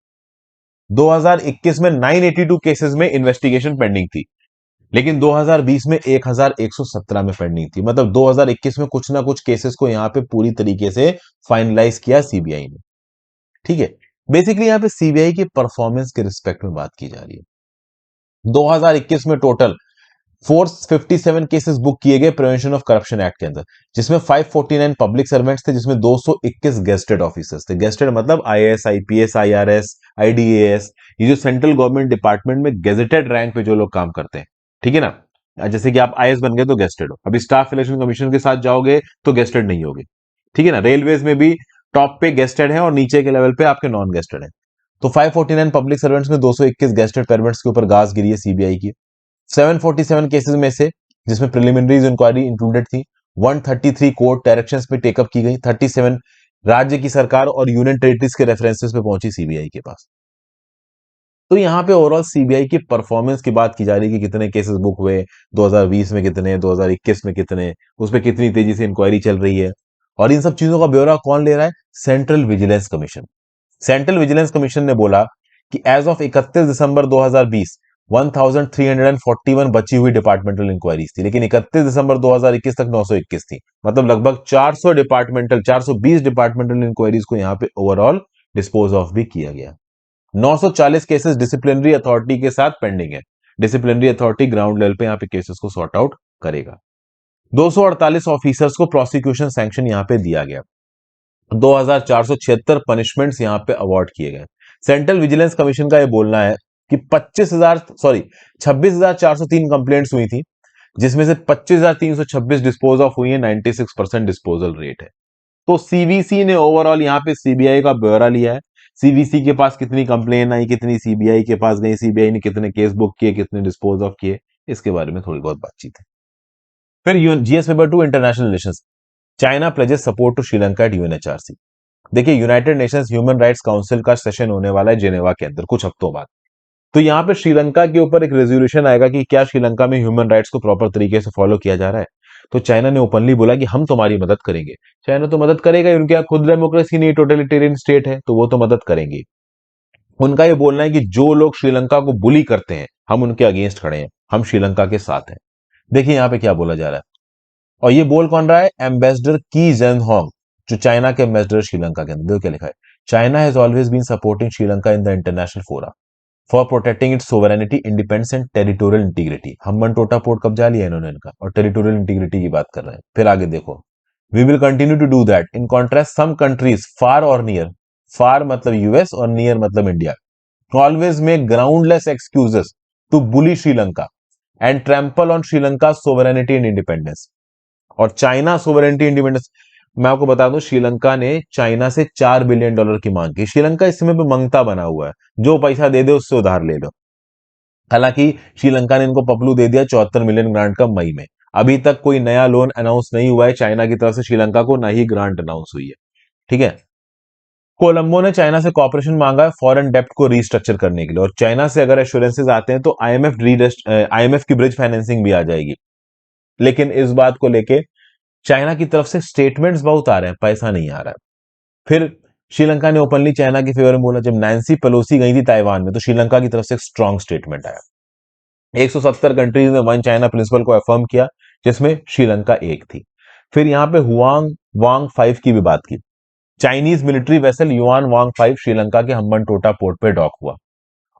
2021 में 982 केसेस में इन्वेस्टिगेशन पेंडिंग थी, लेकिन 2020 में 1,117 में पेंडिंग थी। मतलब 2021 में कुछ ना कुछ केसेस को यहां पे पूरी तरीके से फाइनलाइज किया सीबीआई ने। ठीक है, बेसिकली यहां पे सीबीआई की परफॉर्मेंस के रिस्पेक्ट में बात की जा रही है। 2021 में टोटल 457 केसेस बुक किए गए प्रिवेंशन ऑफ करप्शन एक्ट के अंदर, जिसमें 549 पब्लिक सर्वेंट्स थे, जिसमें 221 गेस्टेड ऑफिसर्स थे। गेस्टेड मतलब आईएएस, आईपीएस, आईआरएस, आईडीएएस, ये जो सेंट्रल गवर्नमेंट डिपार्टमेंट में गेजेटेड रैंक पे जो लोग काम करते हैं, ठीक है ना। जैसे कि आप आईएएस बन गए तो गेस्टेड हो, अभी स्टाफ सिलेक्शन कमीशन के साथ जाओगे तो गेस्टेड नहीं होगे, ठीक है ना। रेलवेज में भी टॉप पे गेस्टेड है और नीचे के लेवल पे आपके नॉन गेस्टेड है। तो 549 पब्लिक सर्वेंट्स में 221 गेस्टेड सर्वेंट्स के ऊपर गाज गिरी है सीबीआई की। 747 केसेस में से, जिसमें प्रिलिमिनरी इंक्वायरी इंक्लूडेड थी, 133 कोर्ट डायरेक्शंस पे टेकअप की गई, 37 राज्य की सरकार और यूनियन टेरिटरीज के रेफरेंसेस पे पहुंची सीबीआई के पास। तो यहां पे ओवरऑल सीबीआई की परफॉर्मेंस की बात की जा रही है कि कितने केसेस बुक हुए, 2020 में कितने, 2021 में कितने, उस पर कितनी तेजी से इंक्वायरी चल रही है। और इन सब चीजों का ब्यौरा कौन ले रहा है? Central vigilance commission. Central vigilance commission ने बोला कि एज ऑफ 31 दिसंबर 2020 1341 बची हुई डिपार्टमेंटल इंक्वायरीज थी, लेकिन 31 दिसंबर 2021 तक 921 थी। मतलब लगभग 420 डिपार्टमेंटल इंक्वायरीज को यहां पे ओवरऑल डिस्पोज ऑफ भी किया गया। 940 केसेस डिसिप्लिनरी अथॉरिटी के साथ पेंडिंग है। डिसिप्लिनरी अथॉरिटी ग्राउंड लेवल पे यहां पे केसेस को सॉर्ट आउट करेगा। 248 ऑफिसर्स को प्रोसिक्यूशन सैंक्शन यहां पे दिया गया। 2,476 पनिशमेंट्स यहां पे अवार्ड किए गए। सेंट्रल विजिलेंस कमीशन का ये बोलना है कि 26,403 कंप्लेंट्स हुई थी, जिसमें से 25,326 डिस्पोज ऑफ हुई है, 96% डिस्पोजल रेट है। तो सीवीसी ने ओवरऑल यहाँ पे सीबीआई का ब्यौरा लिया है। सीवीसी के पास कितनी कंप्लेन आई, कितनी सीबीआई के पास गई, सीबीआई ने कितने केस बुक किए, कितने डिस्पोज ऑफ किए, इसके बारे में थोड़ी बहुत बातचीत है। फिर GS paper 2 international relations, China pledges support to Sri Lanka at UNHRC. देखिए, United Nations Human Rights Council का सेशन होने वाला है जेनेवा के अंदर कुछ हफ्तों बाद। तो यहाँ पे श्रीलंका के ऊपर एक रेजोल्यूशन आएगा कि क्या श्रीलंका में ह्यूमन राइट्स को प्रॉपर तरीके से फॉलो किया जा रहा है। तो चाइना ने ओपनली बोला कि हम तुम्हारी मदद करेंगे। चाइना तो मदद करेगा ही, उनके यहाँ खुद डेमोक्रेसी नहीं, टोटलिटेरियन स्टेट है, तो वो तो मदद करेंगे। उनका ये बोलना है कि जो लोग श्रीलंका को बुली करते हैं, हम उनके अगेंस्ट खड़े हैं, हम श्रीलंका के साथ हैं। देखिए यहाँ पे क्या बोला जा रहा है, और ये बोल कौन रहा है, एम्बेसडर की जेन होंग, जो चाइना के एम्बेसडर श्रीलंका के अंदर। देखो क्या लिखा है, China has always been supporting Sri Lanka in the international fora for protecting its sovereignty, independence and territorial integrity. Hambantota port कब्जा लिया इन्होंने इनका, और टेरिटोरियल इंटीग्रिटी की बात कर रहे हैं। फिर आगे देखो, we will continue to do that in contrast some countries far और नियर, फार मतलब यूएस और नियर मतलब India, always make groundless excuses to bully Sri Lanka and trample on Sri Lanka sovereignty and independence. और चाइना सोवरेनिटी इंडिपेंडेंस, मैं आपको बता दूं, श्रीलंका ने चाइना से $4 बिलियन की मांग की। श्रीलंका इस समय पे मंगता बना हुआ है, जो पैसा दे दे उससे उधार ले लो। हालांकि श्रीलंका ने इनको पपलू दे दिया 74 मिलियन ग्रांट का मई में। अभी तक कोई नया लोन अनाउंस नहीं हुआ है चाइना की तरफ से श्रीलंका को, ना ही ग्रांट अनाउंस हुई है। ठीक है, कोलंबो ने चाइना से कॉपरेशन मांगा है फॉरेन डेप्ट को रीस्ट्रक्चर करने के लिए, और चाइना से अगर एश्योरेंसेज आते हैं तो आईएमएफ की ब्रिज फाइनेंसिंग भी आ जाएगी। लेकिन इस बात को लेके चाइना की तरफ से स्टेटमेंट्स बहुत आ रहे हैं, पैसा नहीं आ रहा है। फिर श्रीलंका ने ओपनली चाइना के फेवर में बोला। जब नैन्सी पेलोसी गई थी ताइवान में, तो श्रीलंका की तरफ से एक स्ट्रॉन्ग स्टेटमेंट आया। 170 कंट्रीज ने वन चाइना प्रिंसिपल को अफर्म किया, जिसमें श्रीलंका एक थी। फिर यहां पे हुआंग वांग 5 की भी बात की। चाइनीज मिलिट्री वेसल युआन वांग 5 श्रीलंका के हम्बन टोटा पोर्ट पे डॉक हुआ।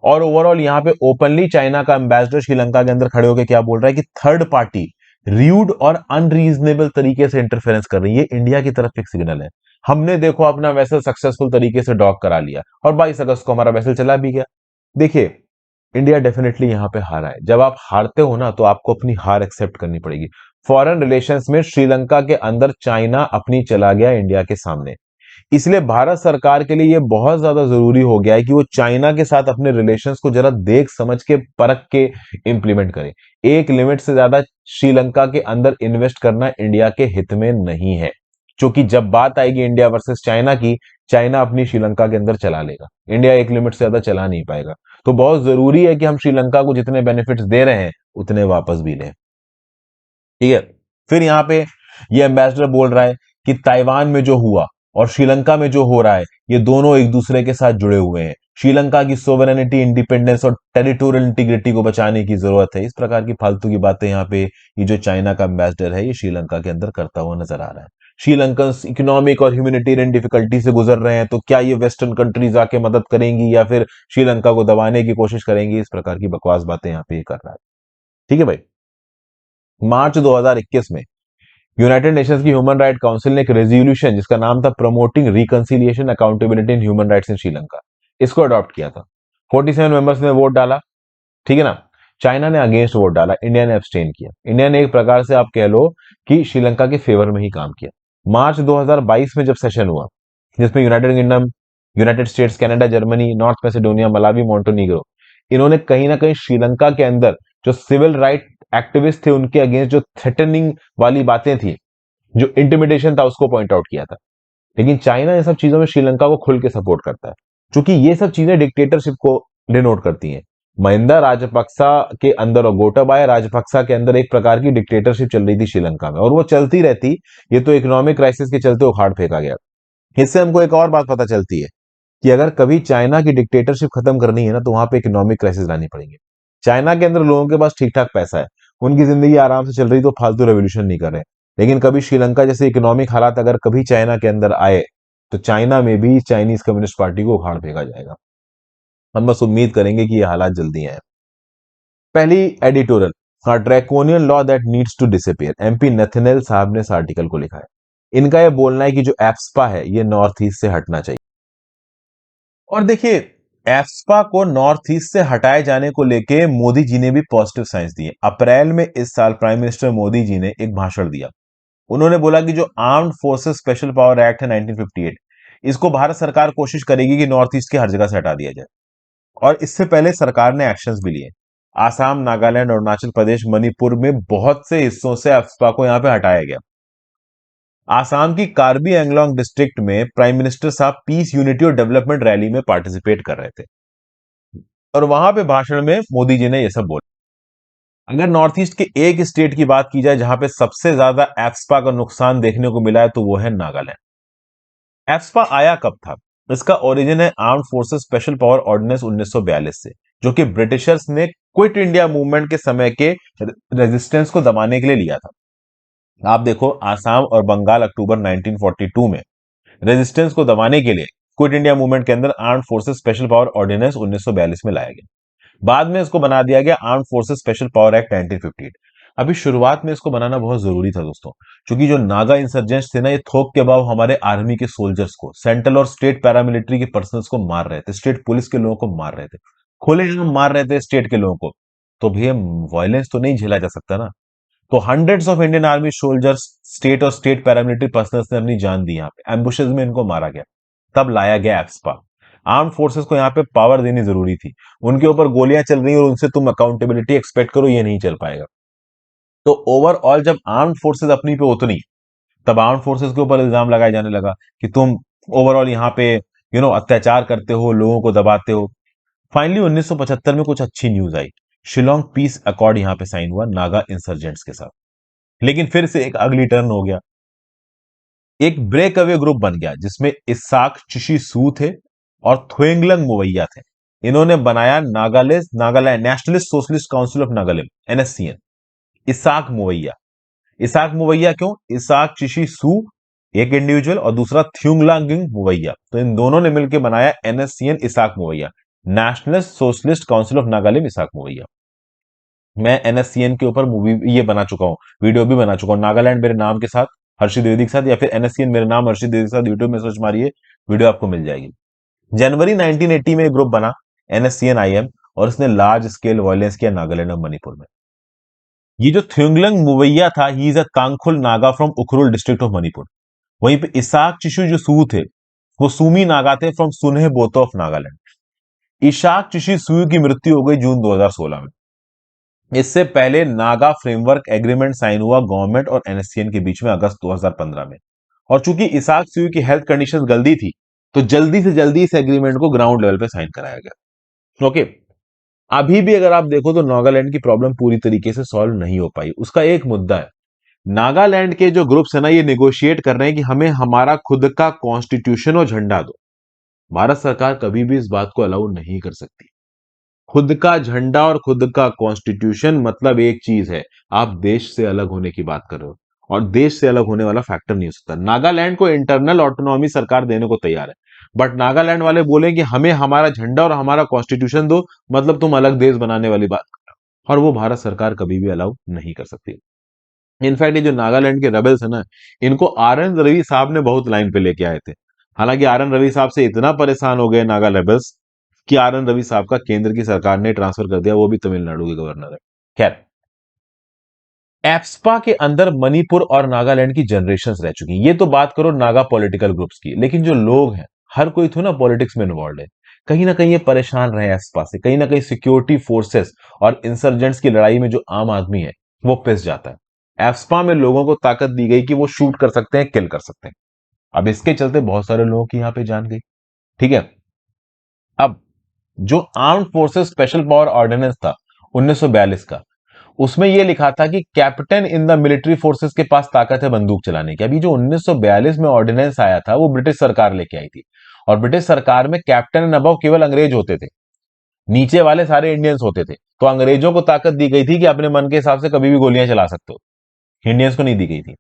और ओवरऑल यहाँ पे ओपनली चाइना का एम्बेसडर श्रीलंका के अंदर खड़े होकर क्या बोल रहा है कि थर्ड पार्टी र्यूड और अनरीजनेबल तरीके से इंटरफेरेंस कर रही है। इंडिया की तरफ एक सिग्नल है, हमने देखो अपना वेसल सक्सेसफुल तरीके से डॉक करा लिया, और 22 अगस्त को हमारा वेसल चला भी गया। देखिए, इंडिया डेफिनेटली यहां पे हारा है। जब आप हारते हो ना, तो आपको अपनी हार एक्सेप्ट करनी पड़ेगी। फॉरेन रिलेशंस में श्रीलंका के अंदर चाइना अपनी चला गया इंडिया के सामने। इसलिए भारत सरकार के लिए यह बहुत ज्यादा जरूरी हो गया है कि वो चाइना के साथ अपने रिलेशंस को जरा देख समझ के परख के इंप्लीमेंट करे। एक लिमिट से ज्यादा श्रीलंका के अंदर इन्वेस्ट करना इंडिया के हित में नहीं है, क्योंकि जब बात आएगी इंडिया वर्सेस चाइना की, चाइना अपनी श्रीलंका के अंदर चला लेगा, इंडिया एक लिमिट से ज्यादा चला नहीं पाएगा। तो बहुत जरूरी है कि हम श्रीलंका को जितने बेनिफिट्स दे रहे हैं उतने वापस भी लें। ठीक है, फिर यहां पे ये एम्बेसडर बोल रहा है कि ताइवान में जो हुआ और श्रीलंका में जो हो रहा है, ये दोनों एक दूसरे के साथ जुड़े हुए हैं। श्रीलंका की सोवरेनिटी, इंडिपेंडेंस और टेरिटोरियल इंटीग्रिटी को बचाने की जरूरत है। इस प्रकार की फालतू की बातें यहाँ पे ये जो चाइना का एम्बेसडर है, ये श्रीलंका के अंदर करता हुआ नजर आ रहा है। श्रीलंकन इकोनॉमिक और ह्यूमैनिटेरियन डिफिकल्टी से गुजर रहे हैं, तो क्या ये वेस्टर्न कंट्रीज आके मदद करेंगी या फिर श्रीलंका को दबाने की कोशिश करेंगी? इस प्रकार की बकवास बातें यहाँ पे ये कर रहा है। ठीक है भाई, मार्च 2021 में यूनाइटेड नेशंस की ह्यूमन राइट काउंसिल ने एक रेजोल्यूशन जिसका नाम था promoting reconciliation accountability in human rights in Sri, इसको अडॉप्ट किया था। 47 मेंबर्स ने वोट डाला, ठीक है ना। चाइना ने अगेंस्ट वोट डाला, इंडिया ने एब्सटेन किया। इंडिया ने एक प्रकार से आप कह लो कि श्रीलंका के फेवर में ही काम किया। मार्च 2022 में जब सेशन हुआ, जिसमें United kingdom, United states, Canada, Germany, North Macedonia, Malawi, Montenegro, इन्होंने कहीं ना कहीं श्रीलंका के अंदर जो सिविल राइट एक्टिविस्ट थे उनके अगेंस्ट जो थ्रेटनिंग वाली बातें थी, जो इंटिमिडेशन था, उसको पॉइंट आउट किया था। लेकिन चाइना इन सब चीजों में श्रीलंका को खुल के सपोर्ट करता है, क्योंकि ये सब चीजें डिक्टेटरशिप को डिनोट करती हैं। महिंदा राजपक्सा के अंदर और गोटाबाया राजपक्सा के अंदर एक प्रकार की डिक्टेटरशिप चल रही थी श्रीलंका में, और वो चलती रहती। ये तो इकोनॉमिक क्राइसिस के चलते उखाड़ फेंका गया। इससे हमको एक और बात पता चलती है कि अगर कभी चाइना की डिक्टेटरशिप खत्म करनी है ना, तो वहां पे इकोनॉमिक क्राइसिस लानी पड़ेगी। चाइना के अंदर लोगों के पास ठीक ठाक पैसा है, उनकी जिंदगी आराम से चल रही, तो फालतू रेवोल्यूशन नहीं कर रहे। लेकिन कभी श्रीलंका जैसे इकोनॉमिक हालात अगर कभी चाइना के अंदर आए, तो चाइना में भी चाइनीज कम्युनिस्ट पार्टी को उखाड़ फेंका जाएगा। हम बस उम्मीद करेंगे कि ये हालात जल्दी आए। पहली एडिटोरियल, हाँ, draconian law that needs to disappear, MP Nathaniel साहब ने इस आर्टिकल को लिखा है। इनका यह बोलना है कि जो एप्सपा है, ये नॉर्थ ईस्ट से हटना चाहिए। और देखिए, एफ्स्पा को नॉर्थ ईस्ट से हटाए जाने को लेके मोदी जी ने भी पॉजिटिव साइंस दिए। अप्रैल में इस साल प्राइम मिनिस्टर मोदी जी ने एक भाषण दिया। उन्होंने बोला कि जो armed forces special power act है 1958, इसको भारत सरकार कोशिश करेगी कि नॉर्थ ईस्ट की हर जगह से हटा दिया जाए। और इससे पहले सरकार ने एक्शंस भी लिए। आसाम, नागालैंड, अरुणाचल प्रदेश, मणिपुर में बहुत से हिस्सों से एफ्स्पा को यहां पे हटाया गया। आसाम की कार्बी एंगलोंग डिस्ट्रिक्ट में प्राइम मिनिस्टर साहब पीस, यूनिटी और डेवलपमेंट रैली में पार्टिसिपेट कर रहे थे और वहां पे भाषण में मोदी जी ने यह सब बोला। अगर नॉर्थ ईस्ट के एक स्टेट की बात की जाए जहां पे सबसे ज्यादा एफ्स्पा का नुकसान देखने को मिला है तो वो है नागालैंड। एफ्स्पा आया कब था? इसका ओरिजिन है armed forces special power ordinance 1942 से, जो कि ब्रिटिशर्स ने क्विट इंडिया मूवमेंट के समय के रेजिस्टेंस को दबाने के लिए लिया था। आप देखो, आसाम और बंगाल अक्टूबर 1942 में रेजिस्टेंस को दबाने के लिए क्विट इंडिया मूवमेंट के अंदर armed forces special power ordinance 1942 में लाया गया। बाद में इसको बना दिया गया armed forces special power act 1958। अभी शुरुआत में इसको बनाना बहुत जरूरी था दोस्तों, क्योंकि जो नागा इंसर्जेंट्स थे ना, ये थोक के भाव हमारे आर्मी के सोल्जर्स को, सेंट्रल और स्टेट पैरामिलिट्री के पर्सनल्स को मार रहे थे, स्टेट पुलिस के लोगों को मार रहे थे, खुलेआम मार रहे थे स्टेट के लोगों को। तो भैया, वायलेंस तो नहीं झेला जा सकता ना। तो hundreds of Indian army soldiers, state और स्टेट पैरामिलिट्री पर्सनल्स ने अपनी जान दी, यहाँ पे एम्बुशेस में इनको मारा गया। तब लाया गया एफ्स्पा। आर्म फोर्सेस को यहाँ पे पावर देनी जरूरी थी। उनके ऊपर गोलियां चल रही और उनसे तुम अकाउंटेबिलिटी एक्सपेक्ट करो, ये नहीं चल पाएगा। तो ओवरऑल जब आर्म फोर्सेस अपनी पे उतनी, तब आर्म फोर्सेस के ऊपर इल्जाम लगाया जाने लगा कि तुम ओवरऑल यहाँ पे अत्याचार करते हो, लोगों को दबाते हो। फाइनली 1975 में कुछ अच्छी न्यूज आई। शिलोंग पीस अकॉर्ड यहाँ पे साइन हुआ नागा इंसर्जेंट्स के साथ। लेकिन फिर से एक अगली टर्न हो गया। एक ब्रेक अवे ग्रुप बन गया जिसमें इसाक चिशी सू थे और थोएंगलंग मुवैया थे। इन्होंने बनाया Nagaland nationalist socialist council of Nagaland, NSCN. Isak Muivah. Isak Muivah क्यों? इसाक चिशी सू एक इंडिविजुअल और दूसरा थ्यूंगलांगिंग मुवैया, तो इन दोनों ने मिलकर बनाया NSCN Isak Muivah, nationalist socialist council of Nagaland Isak Muivah. मैं एनएससीएन के ऊपर मूवी ये बना चुका हूं, वीडियो भी बना चुका हूं, नागालैंड मेरे नाम के साथ हर्षित द्विवेदी के साथ, या फिर एनएससीएन मेरे नाम हर्षित द्विवेदी के साथ, यूट्यूब में सर्च मारिए, वीडियो आपको मिल जाएगी। जनवरी 1980 में एक ग्रुप बना, एनएससीएन आईएम, और इसने लार्ज स्केल वायलेंस किया नागालैंड और मणिपुर में। ये जो थ्योंगलंग मुवैया था, he is a Tangkhul Naga from Ukhrul district of Manipur. वहीं पे इसाक चिशु जो सू थे, वो सूमी नागा थे फ्रॉम सुनहे बोतो ऑफ नागालैंड। इशाक चिशी सू की मृत्यु हो गई जून 2016 में। इससे पहले नागा फ्रेमवर्क एग्रीमेंट साइन हुआ गवर्नमेंट और एनएससीएन के बीच में अगस्त 2015 में। और चूंकि इसाक सिंह की हेल्थ कंडीशंस गलती थी, तो जल्दी से जल्दी इस एग्रीमेंट को ग्राउंड लेवल पे साइन कराया गया। ओके। अभी भी अगर आप देखो तो नागालैंड की प्रॉब्लम पूरी तरीके से सॉल्व नहीं हो पाई। उसका एक मुद्दा है, नागालैंड के जो ग्रुप्स है ना, ये निगोशिएट कर रहे हैं कि हमें हमारा खुद का कॉन्स्टिट्यूशन और झंडा दो। भारत सरकार कभी भी इस बात को अलाउ नहीं कर सकती। खुद का झंडा और खुद का कॉन्स्टिट्यूशन मतलब एक चीज है, आप देश से अलग होने की बात कर रहे हो, और देश से अलग होने वाला फैक्टर नहीं हो सकता। नागालैंड को इंटरनल ऑटोनॉमी सरकार देने को तैयार है, बट नागालैंड वाले बोले कि हमें हमारा झंडा और हमारा कॉन्स्टिट्यूशन दो, मतलब तुम अलग देश बनाने वाली बात कर रहे हो, और वो भारत सरकार कभी भी अलाउ नहीं कर सकती। इनफैक्ट ये जो नागालैंड के रेबल्स है ना, इनको आर एन रवि साहब ने बहुत लाइन पे लेके आए थे। हालांकि आर एन रवि साहब से इतना परेशान हो गए नागा रेबल्स कि आर एन रवि साहब का केंद्र की सरकार ने ट्रांसफर कर दिया, वो भी तमिलनाडु के गवर्नर है। खैर, एप्सपा के अंदर मणिपुर और नागालैंड की जनरेशंस रह चुकी हैं। ये तो बात करो नागा पॉलिटिकल ग्रुप्स की, लेकिन जो लोग हैं, हर कोई तो ना पॉलिटिक्स में इन्वॉल्व है। कहीं ना कहीं ये परेशान रहे एप्सपा से, कहीं ना कहीं सिक्योरिटी फोर्सेस और इंसर्जेंट्स की लड़ाई में जो आम आदमी है वो पिस जाता है। एप्सपा में लोगों को ताकत दी गई कि वो शूट कर सकते हैं, किल कर सकते हैं। अब इसके चलते बहुत सारे लोगों की यहां पे जान गई। ठीक है। अब जो armed forces special power ordinance था 1942 का, उसमें यह लिखा था कि captain in the military forces के पास ताकत है बंदूक चलाने की। अभी जो 1942 में ऑर्डिनेंस आया था वो ब्रिटिश सरकार लेके आई थी, और ब्रिटिश सरकार में कैप्टन एंड अबव केवल अंग्रेज होते थे, नीचे वाले सारे इंडियंस होते थे। तो अंग्रेजों को ताकत दी गई थी कि अपने मन के हिसाब से कभी भी गोलियां चला सकते हो, इंडियंस को नहीं दी गई थी।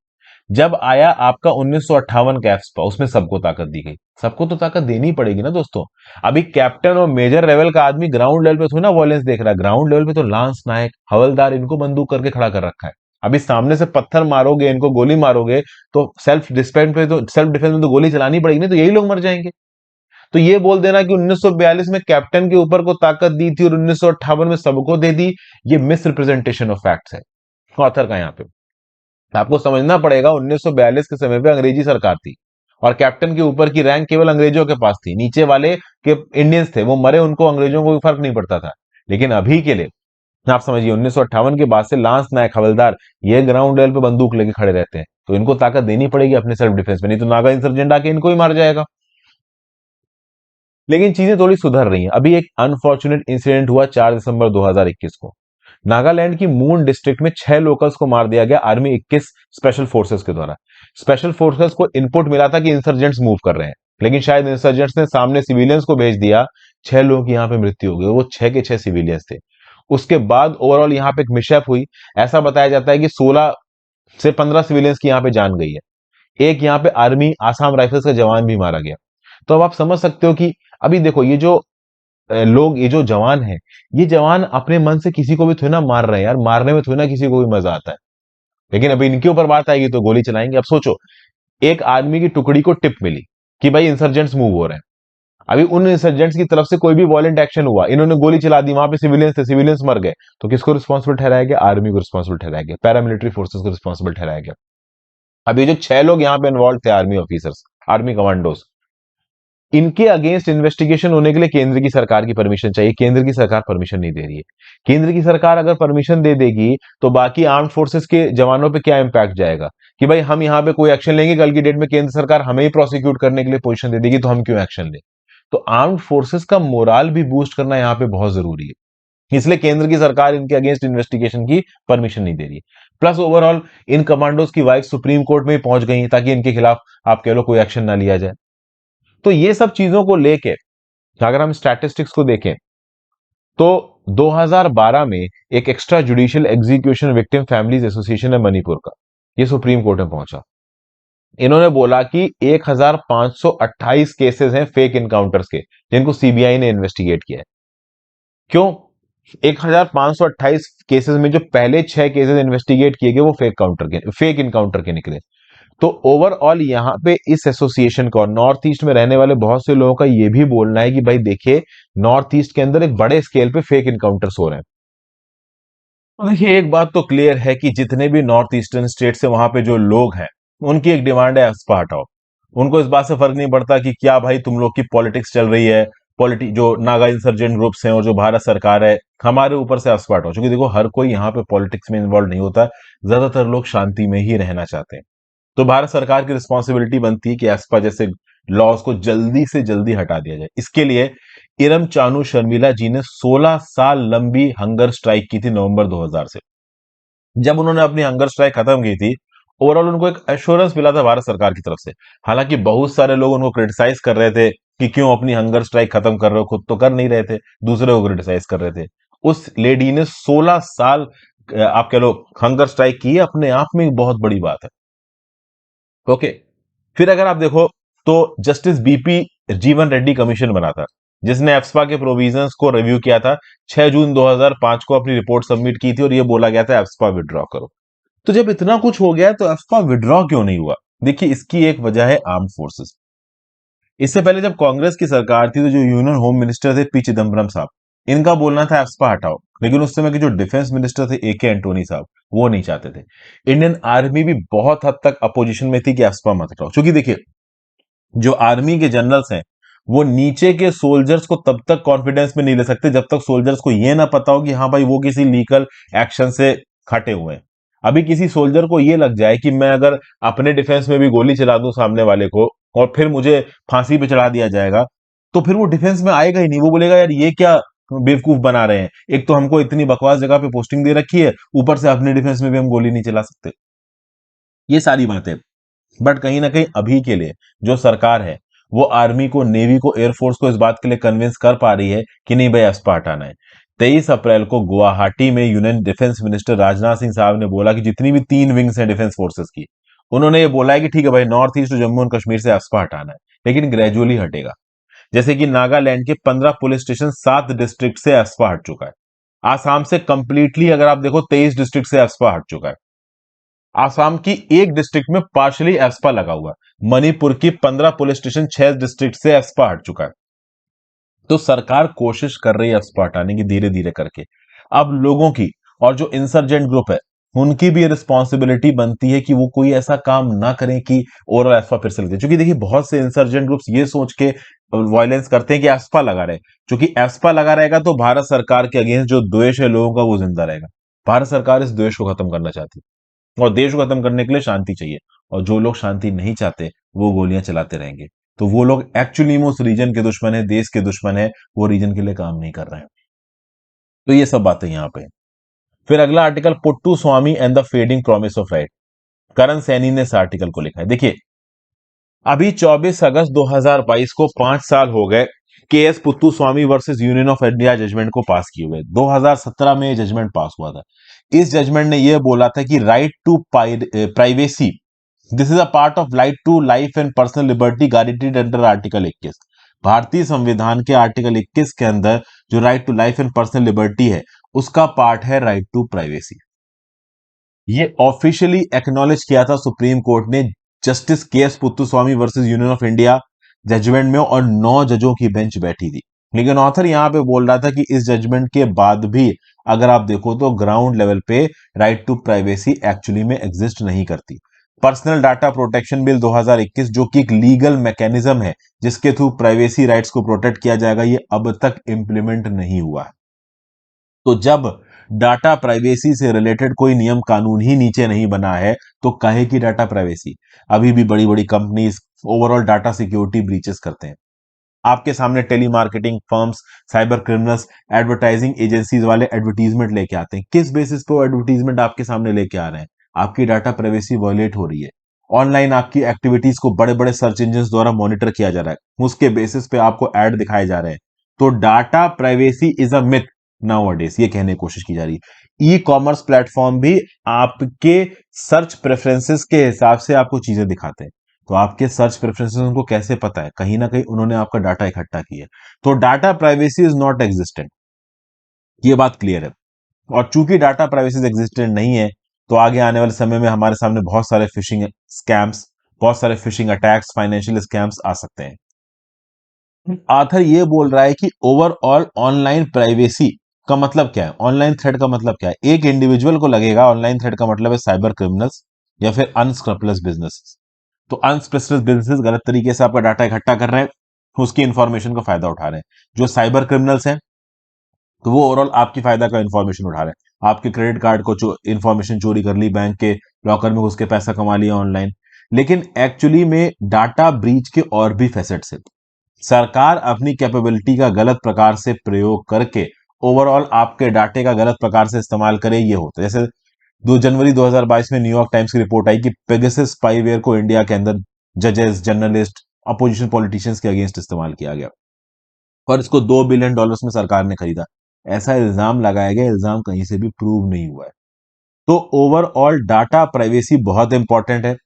जब आया आपका 1958 का एफ्स्पा, उसमें सबको ताकत दी गई। सबको तो ताकत देनी पड़ेगी ना दोस्तों। अभी कैप्टन और मेजर लेवल का आदमी ग्राउंड लेवल पे थोड़ी ना वॉयलेंस देख रहा है, ग्राउंड लेवल पे तो लांस नायक, हवलदार, इनको बंदूक करके खड़ा कर रखा है। अभी सामने से पत्थर मारोगे, इनको गोली मारोगे, तो सेल्फ डिफेंस में तो गोली चलानी पड़ेगी, नहीं तो यही लोग मर जाएंगे। तो ये बोल देना कि 1942 में कैप्टन के ऊपर को ताकत दी थी और 1958 में सबको दे दी, ये मिस रिप्रेजेंटेशन ऑफ फैक्ट्स है ऑथर का। यहाँ पे आपको समझना पड़ेगा 1942 के समय पे अंग्रेजी सरकार थी और कैप्टन के ऊपर की रैंक केवल अंग्रेजों के पास थी, नीचे वाले के इंडियंस थे, वो मरे, उनको अंग्रेजों को कोई फर्क नहीं पड़ता था। लेकिन अभी के लिए आप समझिए 1958 के बाद से लांस नायक हवलदार ये ग्राउंड लेवल पे बंदूक लेके खड़े रहते हैं, तो इनको ताकत देनी पड़ेगी अपने सेल्फ डिफेंस में, नहीं तो नागा इंसर्जेंट आके इनको ही मार जाएगा। लेकिन चीजें थोड़ी सुधर रही हैं। अभी एक अनफॉर्चुनेट इंसिडेंट हुआ 4 दिसंबर 2021 को। नागालैंड की मून डिस्ट्रिक्ट में 6 लोकल्स को मार दिया गया आर्मी 21 स्पेशल फोर्सेस के द्वारा। स्पेशल फोर्सेस को इनपुट मिला था कि इंसर्जेंट्स मूव कर रहे हैं, लेकिन शायद इंसर्जेंट्स ने सामने सिविलियंस को भेज दिया। 6 लोगों की यहाँ पे मृत्यु हो गई, वो 6 के 6 सिविलियंस थे। उसके बाद ओवरऑल यहाँ पे एक मिसहैप हुई। ऐसा बताया जाता है कि 16 से 15 सिविलियंस की यहाँ पे जान गई है। एक यहाँ पे आर्मी आसाम राइफल्स का जवान भी मारा गया। तो अब आप समझ सकते हो कि अभी देखो ये जो लोग, ये जो जवान है, ये जवान अपने मन से किसी को भी थोड़ी ना मार रहे हैं यार, मारने में थोड़ी ना किसी को भी मजा आता है। लेकिन अभी इनके ऊपर बात आएगी तो गोली चलाएंगे। अब सोचो, एक आर्मी की टुकड़ी को टिप मिली कि भाई इंसर्जेंट्स मूव हो रहे हैं। अभी उन इंसर्जेंट्स की तरफ से कोई भी वॉलेंट एक्शन हुआ, इन्होंने गोली चला दी, वहां पे सिविलियंस थे, सिविलियंस मर गए, तो किसको रिस्पॉन्सिबल ठहराया गया? आर्मी को रिस्पॉन्सिबल ठहराया गया, पैरामिलिट्री फोर्सेस को रिस्पॉन्सिबल ठहराया गया। अब ये जो 6 लोग यहाँ पे इन्वॉल्व थे, आर्मी ऑफिसर्स, आर्मी कमांडोज, इनके अगेंस्ट इन्वेस्टिगेशन होने के लिए केंद्र की सरकार की परमिशन चाहिए। केंद्र की सरकार परमिशन नहीं दे रही है। केंद्र की सरकार अगर परमिशन दे देगी तो बाकी आर्म्ड फोर्सेस के जवानों पे क्या इंपैक्ट जाएगा कि भाई हम यहाँ पे कोई एक्शन लेंगे, कल की डेट में केंद्र सरकार हमें ही प्रोसिक्यूट करने के लिए पोजीशन दे देगी, तो हम क्यों एक्शन लें? तो आर्म्ड फोर्सेस का मोराल भी बूस्ट करना यहाँ पे बहुत जरूरी है, इसलिए केंद्र की सरकार इनके अगेंस्ट इन्वेस्टिगेशन की परमिशन नहीं दे रही है। प्लस ओवरऑल इन कमांडोज की वाइफ सुप्रीम कोर्ट में पहुंच गई ताकि इनके खिलाफ आप कह लो कोई एक्शन ना लिया जाए। तो ये सब चीजों को लेके अगर हम स्टैटिस्टिक्स को देखें तो 2012 में एक extra judicial execution victim families association है मणिपुर का, ये सुप्रीम कोर्ट में पहुंचा। इन्होंने बोला कि 1528 केसेस हैं फेक इनकाउंटर्स के, जिनको सीबीआई ने इन्वेस्टिगेट किया है। क्यों? 1528 केसेस में जो पहले 6 केसेस इन्वेस्टिगेट किए गए वो फेक इनकाउंटर के निकले। तो ओवरऑल यहाँ पे इस एसोसिएशन को, नॉर्थ ईस्ट में रहने वाले बहुत से लोगों का ये भी बोलना है कि भाई देखिए, नॉर्थ ईस्ट के अंदर एक बड़े स्केल पे फेक इनकाउंटर्स हो रहे हैं। तो देखिए, एक बात तो क्लियर है कि जितने भी नॉर्थ ईस्टर्न स्टेट से वहां पे जो लोग हैं, उनकी एक डिमांड है एफस्पा हटाओ। उनको इस बात से फर्क नहीं पड़ता कि क्या भाई तुम लोग की पॉलिटिक्स चल रही है, जो नागा इंसर्जेंट ग्रुप्स हैं और जो भारत सरकार है, हमारे ऊपर से एफस्पा हटाओ। क्योंकि देखो, हर कोई यहाँ पे पॉलिटिक्स में इन्वॉल्व नहीं होता, ज्यादातर लोग शांति में ही रहना चाहते हैं। तो भारत सरकार की रिस्पॉन्सिबिलिटी बनती है कि एस्पा जैसे लॉज को जल्दी से जल्दी हटा दिया जाए। इसके लिए इरम चानू शर्मिला जी ने 16 साल लंबी हंगर स्ट्राइक की थी नवंबर 2000 से। जब उन्होंने अपनी हंगर स्ट्राइक खत्म की थी, ओवरऑल उनको एक एश्योरेंस मिला था भारत सरकार की तरफ से। हालांकि बहुत सारे लोग उनको क्रिटिसाइज कर रहे थे कि क्यों अपनी हंगर स्ट्राइक खत्म कर रहे हो, खुद तो कर नहीं रहे थे, दूसरे को क्रिटिसाइज कर रहे थे। उस लेडी ने 16 साल आप कह लो हंगर स्ट्राइक की है, अपने आप में एक बहुत बड़ी बात है। ओके, फिर अगर आप देखो तो जस्टिस बीपी जीवन रेड्डी कमीशन बना था, जिसने एफ्सपा के प्रोविजंस को रिव्यू किया था। 6 जून 2005 को अपनी रिपोर्ट सबमिट की थी और यह बोला गया था एफ्सपा विड्रॉ करो। तो जब इतना कुछ हो गया तो एफ्सपा विड्रॉ क्यों नहीं हुआ? देखिए, इसकी एक वजह है आर्म फोर्सेस। इससे पहले जब कांग्रेस की सरकार थी तो जो यूनियन होम मिनिस्टर थे पी चिदम्बरम साहब, इनका बोलना था एफ्सपा हटाओ, लेकिन उस समय के जो डिफेंस मिनिस्टर थे ए के एंटोनी साहब, वो नहीं चाहते थे। इंडियन आर्मी भी बहुत हद तक अपोजिशन में थी कि एफ्सपा मत हटाओ, क्योंकि देखिए, जो आर्मी के जनरल्स हैं वो नीचे के सोल्जर्स को तब तक कॉन्फिडेंस में नहीं ले सकते जब तक सोल्जर्स को यह ना पता हो कि हाँ भाई वो किसी लीगल एक्शन से हटे हुए हैं। अभी किसी सोल्जर को यह लग जाए कि मैं अगर अपने डिफेंस में भी गोली चला दूं सामने वाले को और फिर मुझे फांसी पे चढ़ा दिया जाएगा, तो फिर वो डिफेंस में आएगा ही नहीं। वो बोलेगा यार ये क्या बेवकूफ बना रहे हैं, एक तो हमको इतनी बकवास जगह पे पोस्टिंग दे रखी है, ऊपर से अपने डिफेंस में भी हम गोली नहीं चला सकते। ये सारी बातें, बट कहीं ना कहीं अभी के लिए जो सरकार है वो आर्मी को, नेवी को, एयरफोर्स को इस बात के लिए कन्विंस कर पा रही है कि नहीं भाई एस्पा हटाना है। 23 अप्रैल को गुवाहाटी में union defence minister Rajnath Singh साहब ने बोला कि जितनी भी 3 विंग्स हैं डिफेंस फोर्सेस की, उन्होंने ये बोला है कि ठीक है भाई, नॉर्थ ईस्ट और जम्मू एंड कश्मीर से एस्पा हटाना है, लेकिन ग्रेजुअली हटेगा। जैसे कि नागालैंड के 15 पुलिस स्टेशन 7 डिस्ट्रिक्ट से एस्पा हट चुका है। आसाम से कंप्लीटली अगर आप देखो 23 डिस्ट्रिक्ट से एस्पा हट चुका है। आसाम की एक डिस्ट्रिक्ट में पार्शली एस्पा लगा हुआ है। मणिपुर की 15 पुलिस स्टेशन 6 डिस्ट्रिक्ट से एस्पा हट चुका है। तो सरकार कोशिश कर रही है एस्पा हटाने की धीरे धीरे करके। अब लोगों की और जो इंसर्जेंट ग्रुप है उनकी भी रिस्पॉन्सिबिलिटी बनती है कि वो कोई ऐसा काम ना करें कि ओवरऑल एस्पा फिर से लगे, क्योंकि देखिए बहुत से इंसर्जेंट ग्रुप्स ये सोच के वायलेंस करते हैं कि एस्पा लगा रहे, क्योंकि एस्पा लगा रहेगा तो भारत सरकार के अगेंस्ट जो द्वेष है लोगों का वो जिंदा रहेगा। भारत सरकार इस द्वेष को खत्म करना चाहती है और देश को खत्म करने के लिए शांति चाहिए, और जो लोग शांति नहीं चाहते वो गोलियां चलाते रहेंगे। तो वो लोग एक्चुअली में उस रीजन के दुश्मन है, देश के दुश्मन है, वो रीजन के लिए काम नहीं कर रहे हैं। तो ये सब बातें यहां पे हैं। फिर अगला article, Puttu Swamy and the fading promise of right. Karan Saini ने इस आर्टिकल को लिखा है। देखिए अभी 24 अगस्त 2022 को 5 साल हो गए K S Puttu Swamy versus union of India judgement को पास किए हुए। 2017 में जजमेंट पास हुआ था। इस जजमेंट ने यह बोला था कि right to privacy, this is a part of right to life and personal liberty guaranteed under article 21। भारतीय संविधान के आर्टिकल 21 के अंदर जो right to life and personal liberty है उसका पार्ट है राइट टू प्राइवेसी। ये ऑफिशियली एक्नॉलेज किया था सुप्रीम कोर्ट ने justice K S Puttuswamy versus union of India judgement में, और 9 जजों की बेंच बैठी थी। लेकिन ऑथर यहां पे बोल रहा था कि इस जजमेंट के बाद भी अगर आप देखो तो ग्राउंड लेवल पे राइट टू प्राइवेसी एक्चुअली में एग्जिस्ट नहीं करती। पर्सनल डाटा प्रोटेक्शन बिल 2021 जो कि एक लीगल मैकेनिज्म है जिसके थ्रू प्राइवेसी राइट्स को प्रोटेक्ट किया जाएगा, ये अब तक इंप्लीमेंट नहीं हुआ है। तो जब डाटा प्राइवेसी से रिलेटेड कोई नियम कानून ही नीचे नहीं बना है तो कहे की डाटा प्राइवेसी। अभी भी बड़ी बड़ी companies overall data security breaches करते हैं। आपके सामने telemarketing firms, cyber criminals, advertising agencies वाले एडवर्टीजमेंट लेके आते हैं। किस बेसिस पे वो एडवर्टीजमेंट आपके सामने लेके आ रहे हैं? आपकी डाटा प्राइवेसी वायलेट हो रही है। ऑनलाइन आपकी एक्टिविटीज को बड़े बड़े सर्च इंजिन द्वारा मॉनिटर किया जा रहा है, उसके बेसिस पे आपको ऐड दिखाए जा रहे हैं। तो data privacy is a myth nowadays, ये कहने की कोशिश की जा रही है। ई कॉमर्स प्लेटफॉर्म भी आपके सर्च प्रेफरेंसेस के हिसाब से आपको चीजें दिखाते हैं। तो आपके सर्च प्रेफरेंसेस उनको कैसे पता है? कहीं ना कहीं उन्होंने आपका डाटा इकट्ठा किया है। तो data privacy is not existent, ये बात क्लियर है। और चूंकि डाटा प्राइवेसी एग्जिस्टेंट नहीं है तो आगे आने वाले समय में हमारे सामने बहुत सारे फिशिंग स्कैम्स, बहुत सारे फिशिंग अटैक्स, फाइनेंशियल स्कैम्स आ सकते हैं। आथर ये बोल रहा है कि ओवरऑल ऑनलाइन प्राइवेसी का मतलब क्या है, ऑनलाइन थ्रेड का मतलब क्या है। एक इंडिविजुअल को लगेगा ऑनलाइन थ्रेड का मतलब है साइबर क्रिमिनल्स या फिर अनस्क्रपलस बिजनेस। तो अनस्पेसिफिक बिजनेस गलत तरीके से आपका डाटा इकट्ठा कर रहे हैं, उसकी इंफॉर्मेशन का फायदा उठा रहे हैं। जो साइबर क्रिमिनल्स हैं तो वो ओवरऑल आपकी फायदा का इंफॉर्मेशन उठा रहे हैं। आपके क्रेडिट कार्ड को इंफॉर्मेशन चोरी कर ली, बैंक के लॉकर में घुस के पैसा कमा लिया ऑनलाइन। लेकिन एक्चुअली में डाटा ब्रीच के और भी फैसेट्स है। सरकार अपनी कैपेबिलिटी का गलत प्रकार से प्रयोग करके ओवरऑल आपके डाटे का गलत प्रकार से इस्तेमाल करे, ये होता है। जैसे 2 जनवरी 2022 में न्यूयॉर्क टाइम्स की रिपोर्ट आई कि पेगासस स्पाईवेयर को इंडिया के अंदर जजेस, जर्नलिस्ट, अपोजिशन पॉलिटिशियंस के अगेंस्ट इस्तेमाल किया गया और इसको $2 बिलियन में सरकार ने खरीदा। ऐसा इल्जाम लगाया गया, इल्जाम कहीं से भी प्रूव नहीं हुआ है। तो ओवरऑल डाटा प्राइवेसी बहुत इंपॉर्टेंट है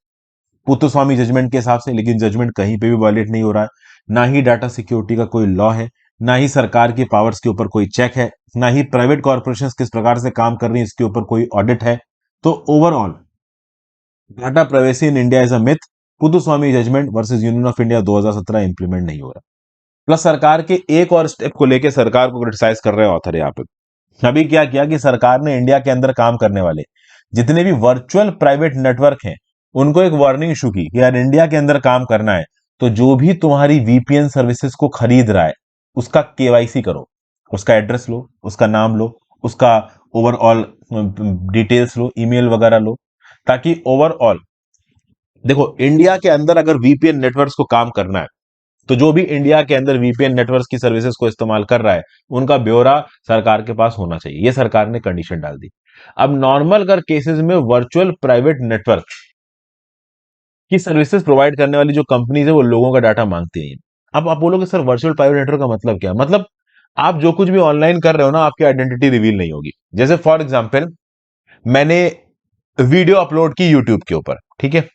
पुत्तस्वामी जजमेंट के हिसाब से, लेकिन जजमेंट कहीं पे भी वायलेट नहीं हो रहा है। ना ही डाटा सिक्योरिटी का कोई लॉ है, ना ही सरकार की पावर्स के ऊपर कोई चेक है, ना ही प्राइवेट कॉर्पोरेशंस किस प्रकार से काम कर रही है इसके ऊपर कोई ऑडिट है। तो overall data privacy in India is a myth. Puttaswamy judgement versus union of India 2017 implement नहीं हो रहा। प्लस सरकार के एक और स्टेप को लेकर सरकार को क्रिटिसाइज कर रहे हैं ऑथर यहाँ पे। अभी क्या किया कि सरकार ने इंडिया के अंदर काम करने वाले जितने भी वर्चुअल प्राइवेट नेटवर्क हैं उनको एक वार्निंग इशू की कि यार इंडिया के अंदर काम करना है तो जो भी तुम्हारी वीपीएन सर्विसेज को खरीद रहा है उसका केवाईसी करो, उसका एड्रेस लो, उसका नाम लो, उसका ओवरऑल डिटेल्स लो, ईमेल वगैरह लो, ताकि ओवरऑल देखो इंडिया के अंदर अगर वीपीएन नेटवर्क्स को काम करना है तो जो भी इंडिया के अंदर वीपीएन नेटवर्क्स की सर्विसेज को इस्तेमाल कर रहा है उनका ब्यौरा सरकार के पास होना चाहिए। ये सरकार ने कंडीशन डाल दी। अब नॉर्मल अगर केसेस में वर्चुअल प्राइवेट नेटवर्क की सर्विसेज प्रोवाइड करने वाली जो कंपनीज है वो लोगों का डाटा मांगती हैं। अब आप बोलोगे सर वर्चुअल प्राइवेट नेटवर्क का मतलब क्या है? मतलब आप जो कुछ भी ऑनलाइन कर रहे हो ना आपकी आइडेंटिटी रिवील नहीं होगी। जैसे फॉर एग्जाम्पल मैंने वीडियो अपलोड की यूट्यूब के ऊपर, ठीक है,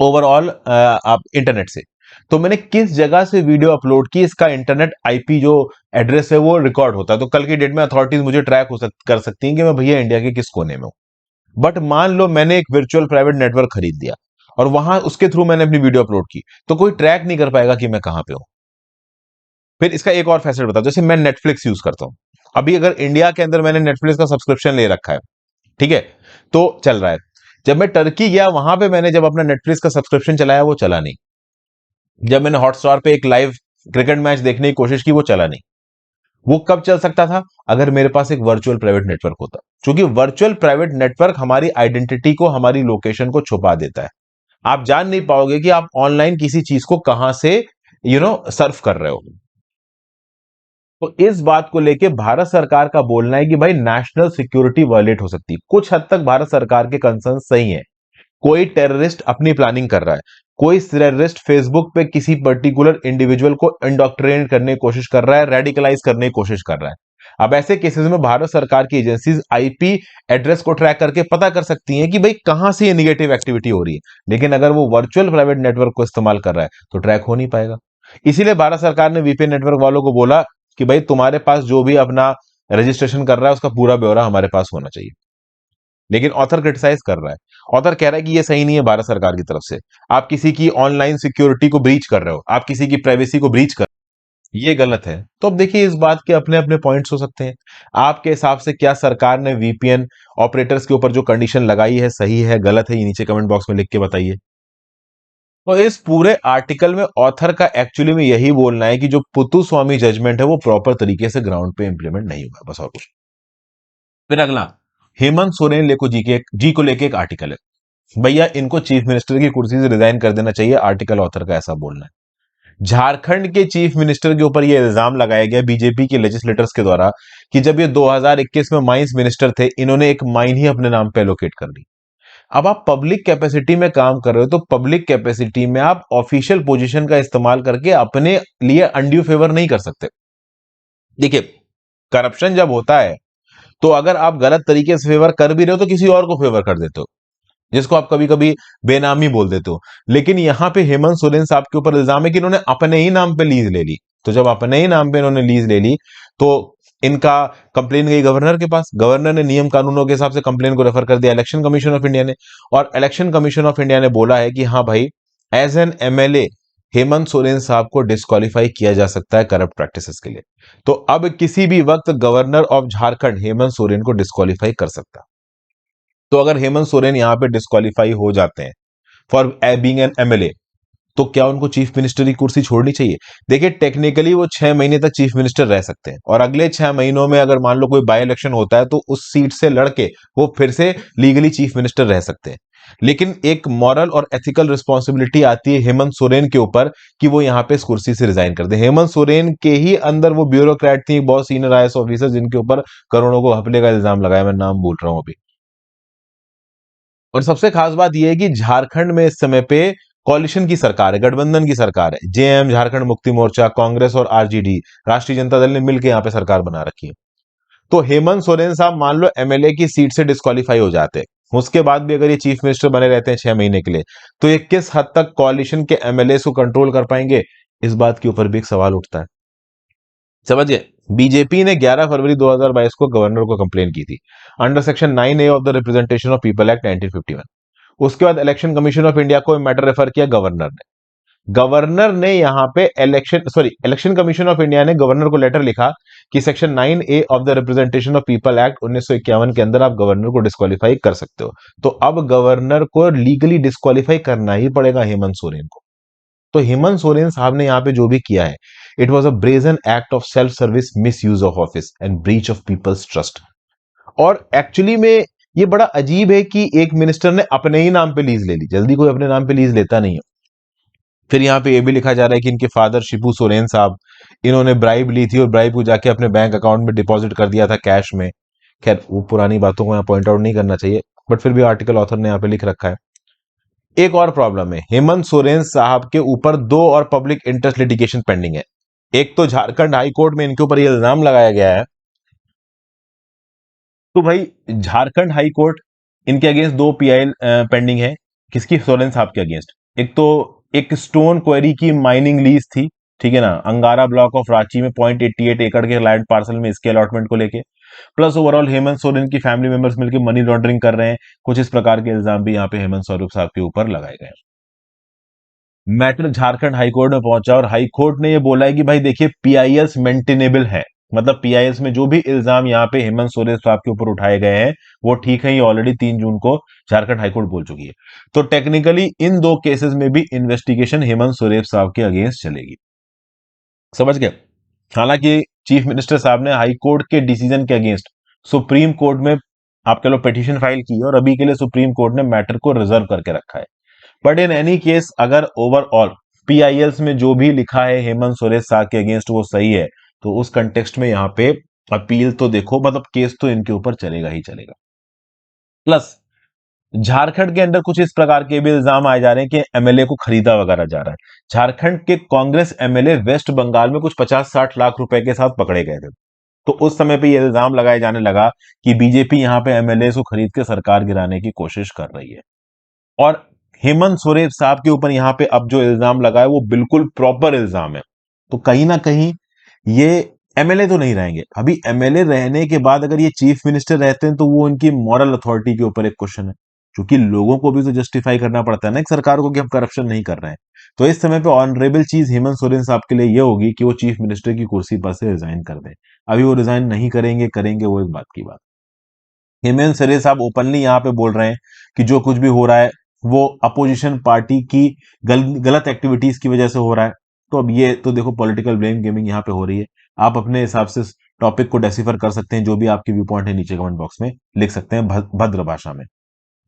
ओवरऑल आप इंटरनेट से, तो मैंने किस जगह से वीडियो अपलोड की इसका इंटरनेट आईपी जो एड्रेस है वो रिकॉर्ड होता है। तो कल की डेट में अथॉरिटीज मुझे ट्रैक कर सकती हैं कि मैं भैया इंडिया के किस कोने में हूं। बट मान लो मैंने एक वर्चुअल प्राइवेट नेटवर्क खरीद दिया और वहां उसके थ्रू मैंने अपनी वीडियो अपलोड की, तो कोई ट्रैक नहीं कर पाएगा कि मैं कहां पे हूं। फिर इसका एक और फैसिलिटी बताओ, जैसे मैं नेटफ्लिक्स यूज करता हूं, अभी अगर इंडिया के अंदर मैंने नेटफ्लिक्स का सब्सक्रिप्शन ले रखा है, ठीक है, तो चल रहा है। जब मैं टर्की गया, वहां पे मैंने जब अपना नेटफ्लिक्स का सब्सक्रिप्शन चलाया, वो चला नहीं। जब मैंने हॉटस्टार पे एक लाइव क्रिकेट मैच देखने की कोशिश की, वो चला नहीं। वो कब चल सकता था? अगर मेरे पास एक वर्चुअल प्राइवेट नेटवर्क होता, क्योंकि वर्चुअल प्राइवेट नेटवर्क हमारी आइडेंटिटी को, हमारी लोकेशन को छुपा देता है। आप जान नहीं पाओगे कि आप ऑनलाइन किसी चीज को कहां से सर्फ कर रहे हो। तो इस बात को लेके भारत सरकार का बोलना है कि भाई नेशनल सिक्योरिटी वायलेट हो सकती है। कुछ हद तक भारत सरकार के कंसर्न सही है। कोई टेररिस्ट अपनी प्लानिंग कर रहा है, कोई टेररिस्ट फेसबुक पे किसी पर्टिकुलर इंडिविजुअल को इंडोक्ट्रिनेट करने की कोशिश कर रहा है, रेडिकलाइज करने की कोशिश कर रहा है। अब ऐसे केसेस में भारत सरकार की एजेंसीज आईपी एड्रेस को ट्रैक करके पता कर सकती हैं कि भाई कहां से ये निगेटिव एक्टिविटी हो रही है। लेकिन अगर वो वर्चुअल प्राइवेट नेटवर्क को इस्तेमाल कर रहा है तो ट्रैक हो नहीं पाएगा। इसीलिए भारत सरकार ने वीपीएन नेटवर्क वालों को बोला कि भाई तुम्हारे पास जो भी अपना रजिस्ट्रेशन कर रहा है, उसका पूरा ब्यौरा हमारे पास होना चाहिए। लेकिन ऑथर क्रिटिसाइज कर रहा है। ऑथर कह रहा है कि ये सही नहीं है भारत सरकार की तरफ से। आप किसी की ऑनलाइन सिक्योरिटी को ब्रीच कर रहे हो, आप किसी की प्राइवेसी को ब्रीच कर, ये गलत है। तो अब देखिए, इस बात के अपने अपने पॉइंट्स हो सकते हैं। आपके हिसाब से क्या सरकार ने वीपीएन ऑपरेटर्स के ऊपर जो कंडीशन लगाई है सही है, गलत है, ये नीचे कमेंट बॉक्स में लिख के बताइए। तो इस पूरे आर्टिकल में ऑथर का एक्चुअली में यही बोलना है कि जो पुत्तुस्वामी जजमेंट है वो प्रॉपर तरीके से ग्राउंड पे इंप्लीमेंट नहीं हुआ, बस और कुछ। फिर अगला, हेमंत सोरेन जी को लेके एक आर्टिकल है। भैया इनको चीफ मिनिस्टर की कुर्सी से रिजाइन कर देना चाहिए, आर्टिकल ऑथर का ऐसा बोलना है। झारखंड के चीफ मिनिस्टर के ऊपर यह इल्जाम लगाया गया बीजेपी के लेजिस्लेटर्स के द्वारा कि जब ये 2021 में माइंस मिनिस्टर थे, इन्होंने एक माइन ही अपने नाम पे एलोकेट कर दी। अब आप पब्लिक कैपेसिटी में काम कर रहे हो, तो पब्लिक कैपेसिटी में आप ऑफिशियल पोजीशन का इस्तेमाल करके अपने लिए अनड्यू फेवर नहीं कर सकते। देखिए, करप्शन जब होता है तो अगर आप गलत तरीके से फेवर कर भी रहे हो तो किसी और को फेवर कर देते हो, जिसको आप कभी कभी बेनामी बोल देते हो। लेकिन यहां पे हेमंत सोरेन साहब के ऊपर इल्जाम है कि इन्होंने अपने ही नाम पे लीज ले ली। तो जब अपने ही नाम पे इन्होंने लीज ले ली, तो इनका कंप्लेन गई गवर्नर के पास। गवर्नर ने नियम कानूनों के हिसाब से कंप्लेन को रेफर कर दिया इलेक्शन कमीशन ऑफ इंडिया ने। और इलेक्शन कमीशन ऑफ इंडिया ने बोला है कि हाँ भाई, as an MLA Hemant Soren साहब को डिस्क्वालीफाई किया जा सकता है करप्ट प्रैक्टिसेस के लिए। तो अब किसी भी वक्त गवर्नर ऑफ झारखंड हेमंत सोरेन को डिस्क्वालीफाई कर सकता है। तो अगर हेमंत सोरेन यहां पे डिस्क्वालीफाई हो जाते हैं फॉर बीइंग एन एमएलए, तो क्या उनको चीफ मिनिस्टर की कुर्सी छोड़नी चाहिए? देखिए, टेक्निकली वो 6 महीने तक चीफ मिनिस्टर रह सकते हैं, और अगले 6 महीनों में अगर मान लो कोई बाई इलेक्शन होता है तो उस सीट से लड़के वो फिर से लीगली चीफ मिनिस्टर रह सकते हैं। लेकिन एक मॉरल और एथिकल रिस्पॉन्सिबिलिटी आती है हेमंत सोरेन के ऊपर कि वो यहाँ पे इस कुर्सी से रिजाइन कर दे। हेमंत सोरेन के ही अंदर वो ब्यूरोक्रेट थी, बहुत सीनियर आईएएस ऑफिसर, जिनके ऊपर करोड़ों को घपले का इल्जाम लगाया, मैं नाम बोल रहा हूं अभी। और सबसे खास बात यह है कि झारखंड में इस समय पे कॉलिशन की सरकार है, गठबंधन की सरकार है। जेएम, झारखंड मुक्ति मोर्चा, कांग्रेस और आरजेडी, राष्ट्रीय जनता दल ने मिलकर यहां पे सरकार बना रखी है। तो हेमंत सोरेन साहब मान लो एमएलए की सीट से डिस्क्वालीफाई हो जाते हैं, उसके बाद भी अगर ये चीफ मिनिस्टर बने रहते हैं 6 महीने के लिए, तो ये किस हद तक कॉलिशन के एमएलए को कंट्रोल कर पाएंगे, इस बात के ऊपर भी एक सवाल उठता है। समझिए, बीजेपी ने 11 फरवरी 2022 को गवर्नर को कंप्लेन की थी under section 9A of the representation of people act 1951। उसके बाद इलेक्शन कमीशन ऑफ इंडिया को मैटर रेफर किया गवर्नर ने। गवर्नर ने यहां पे इलेक्शन कमीशन ऑफ इंडिया ने गवर्नर को लेटर लिखा कि section 9A of the representation of people act 1951 के अंदर आप गवर्नर को डिस्क्वालीफाई कर सकते हो। तो अब गवर्नर को लीगली डिस्क्वालीफाई करना ही पड़ेगा हेमंत सोरेन को। तो हेमंत सोरेन साहब ने यहां पे जो भी किया है, it was a brazen act of self service, misuse of office and breach of people's trust. और एक्चुअली में ये बड़ा अजीब है कि एक मिनिस्टर ने अपने ही नाम पे लीज ले ली। जल्दी कोई अपने नाम पे लीज लेता नहीं है। फिर यहाँ पे ये भी लिखा जा रहा है कि इनके फादर शिबू सोरेन साहब, इन्होंने ब्राइब ली थी और ब्राइब को जाके अपने बैंक अकाउंट में डिपॉजिट कर दिया था कैश में। खैर, वो पुरानी बातों को यहाँ पॉइंट आउट नहीं करना चाहिए, बट फिर भी आर्टिकल ऑथर ने यहाँ पे लिख रखा है। एक और प्रॉब्लम है, हेमंत सोरेन साहब के ऊपर दो और पब्लिक इंटरेस्ट लिटिगेशन पेंडिंग है। एक तो झारखंड हाई कोर्ट में इनके ऊपर ये इल्जाम लगाया गया है। तो भाई, झारखंड हाई कोर्ट, इनके अगेंस्ट दो पीआई पेंडिंग है। किसकी? सोरेन साहब के अगेंस्ट। एक तो एक स्टोन क्वेरी की माइनिंग लीज थी, ठीक है ना, अंगारा ब्लॉक ऑफ रांची में 0.88 एकड़ के लैंड पार्सल में इसके अलॉटमेंट को लेके। प्लस ओवरऑल हेमंत सोरेन की फैमिली मेंबर्स मिलकर मनी लॉन्ड्रिंग कर रहे हैं। कुछ इस प्रकार के इल्जाम भी यहाँ पे हेमंत सोरेन साहब के ऊपर लगाए गए हैं। मैटर झारखंड हाईकोर्ट में पहुंचा और हाईकोर्ट ने ये बोला है कि भाई देखिए पीआईएल्स मेंटेनेबल है, मतलब पीआईएल्स में जो भी इल्जाम यहाँ पे हेमंत सोरेन साहब के ऊपर उठाए गए हैं वो ठीक है, ये ऑलरेडी 3 जून को झारखंड हाईकोर्ट बोल चुकी है। तो टेक्निकली इन दो केसेस में भी इन्वेस्टिगेशन हेमंत सोरेन साहब के अगेंस्ट चलेगी। समझ गए? हालांकि चीफ मिनिस्टर साहब ने हाई कोर्ट के डिसीजन के अगेंस्ट सुप्रीम कोर्ट में आप कह लो पिटीशन फाइल की है और अभी के लिए सुप्रीम कोर्ट ने मैटर को रिजर्व करके रखा है। बट इन एनी केस अगर ओवरऑल पीआईएल्स में जो भी लिखा है हेमंत सोरेन साहब के अगेंस्ट वो सही है, तो उस कंटेक्स्ट में यहाँ पे अपील तो देखो, मतलब केस तो इनके ऊपर चलेगा ही चलेगा। प्लस झारखंड के अंदर कुछ इस प्रकार के भी इल्जाम आए जा रहे हैं कि एमएलए को खरीदा वगैरह जा रहा है। झारखंड के कांग्रेस एमएलए वेस्ट बंगाल में कुछ 50-60 लाख रुपए के साथ पकड़े गए थे। तो उस समय पे ये इल्जाम लगाए जाने लगा कि बीजेपी यहाँ पे एमएलए को खरीद के सरकार गिराने की कोशिश कर रही है। और हेमंत सोरेन साहब के ऊपर यहाँ पे अब जो इल्जाम लगा है वो बिल्कुल प्रॉपर इल्जाम है। तो कहीं ना कहीं ये एमएलए तो नहीं रहेंगे। अभी एमएलए रहने के बाद अगर ये चीफ मिनिस्टर रहते हैं तो वो उनकी मॉरल अथॉरिटी के ऊपर एक क्वेश्चन है, क्योंकि लोगों को भी तो जस्टिफाई करना पड़ता है ना एक सरकार को कि हम करप्शन नहीं कर रहे हैं। तो इस समय पे ऑनरेबल चीज हेमंत सोरेन साहब के लिए ये होगी कि वो चीफ मिनिस्टर की कुर्सी पर से रिजाइन कर दें। अभी वो रिजाइन नहीं करेंगे, करेंगे वो एक बात की बात। हेमंत सोरेन साहब ओपनली यहाँ पे बोल रहे हैं कि जो कुछ भी हो रहा है वो अपोजिशन पार्टी की गलत एक्टिविटीज की वजह से हो रहा है। तो अब ये तो देखो पॉलिटिकल ब्लेम गेमिंग यहाँ पे हो रही है। आप अपने हिसाब से टॉपिक को डेसिफर कर सकते हैं, जो भी आपके व्यू पॉइंट है नीचे कमेंट बॉक्स में लिख सकते हैं भद्र भाषा में।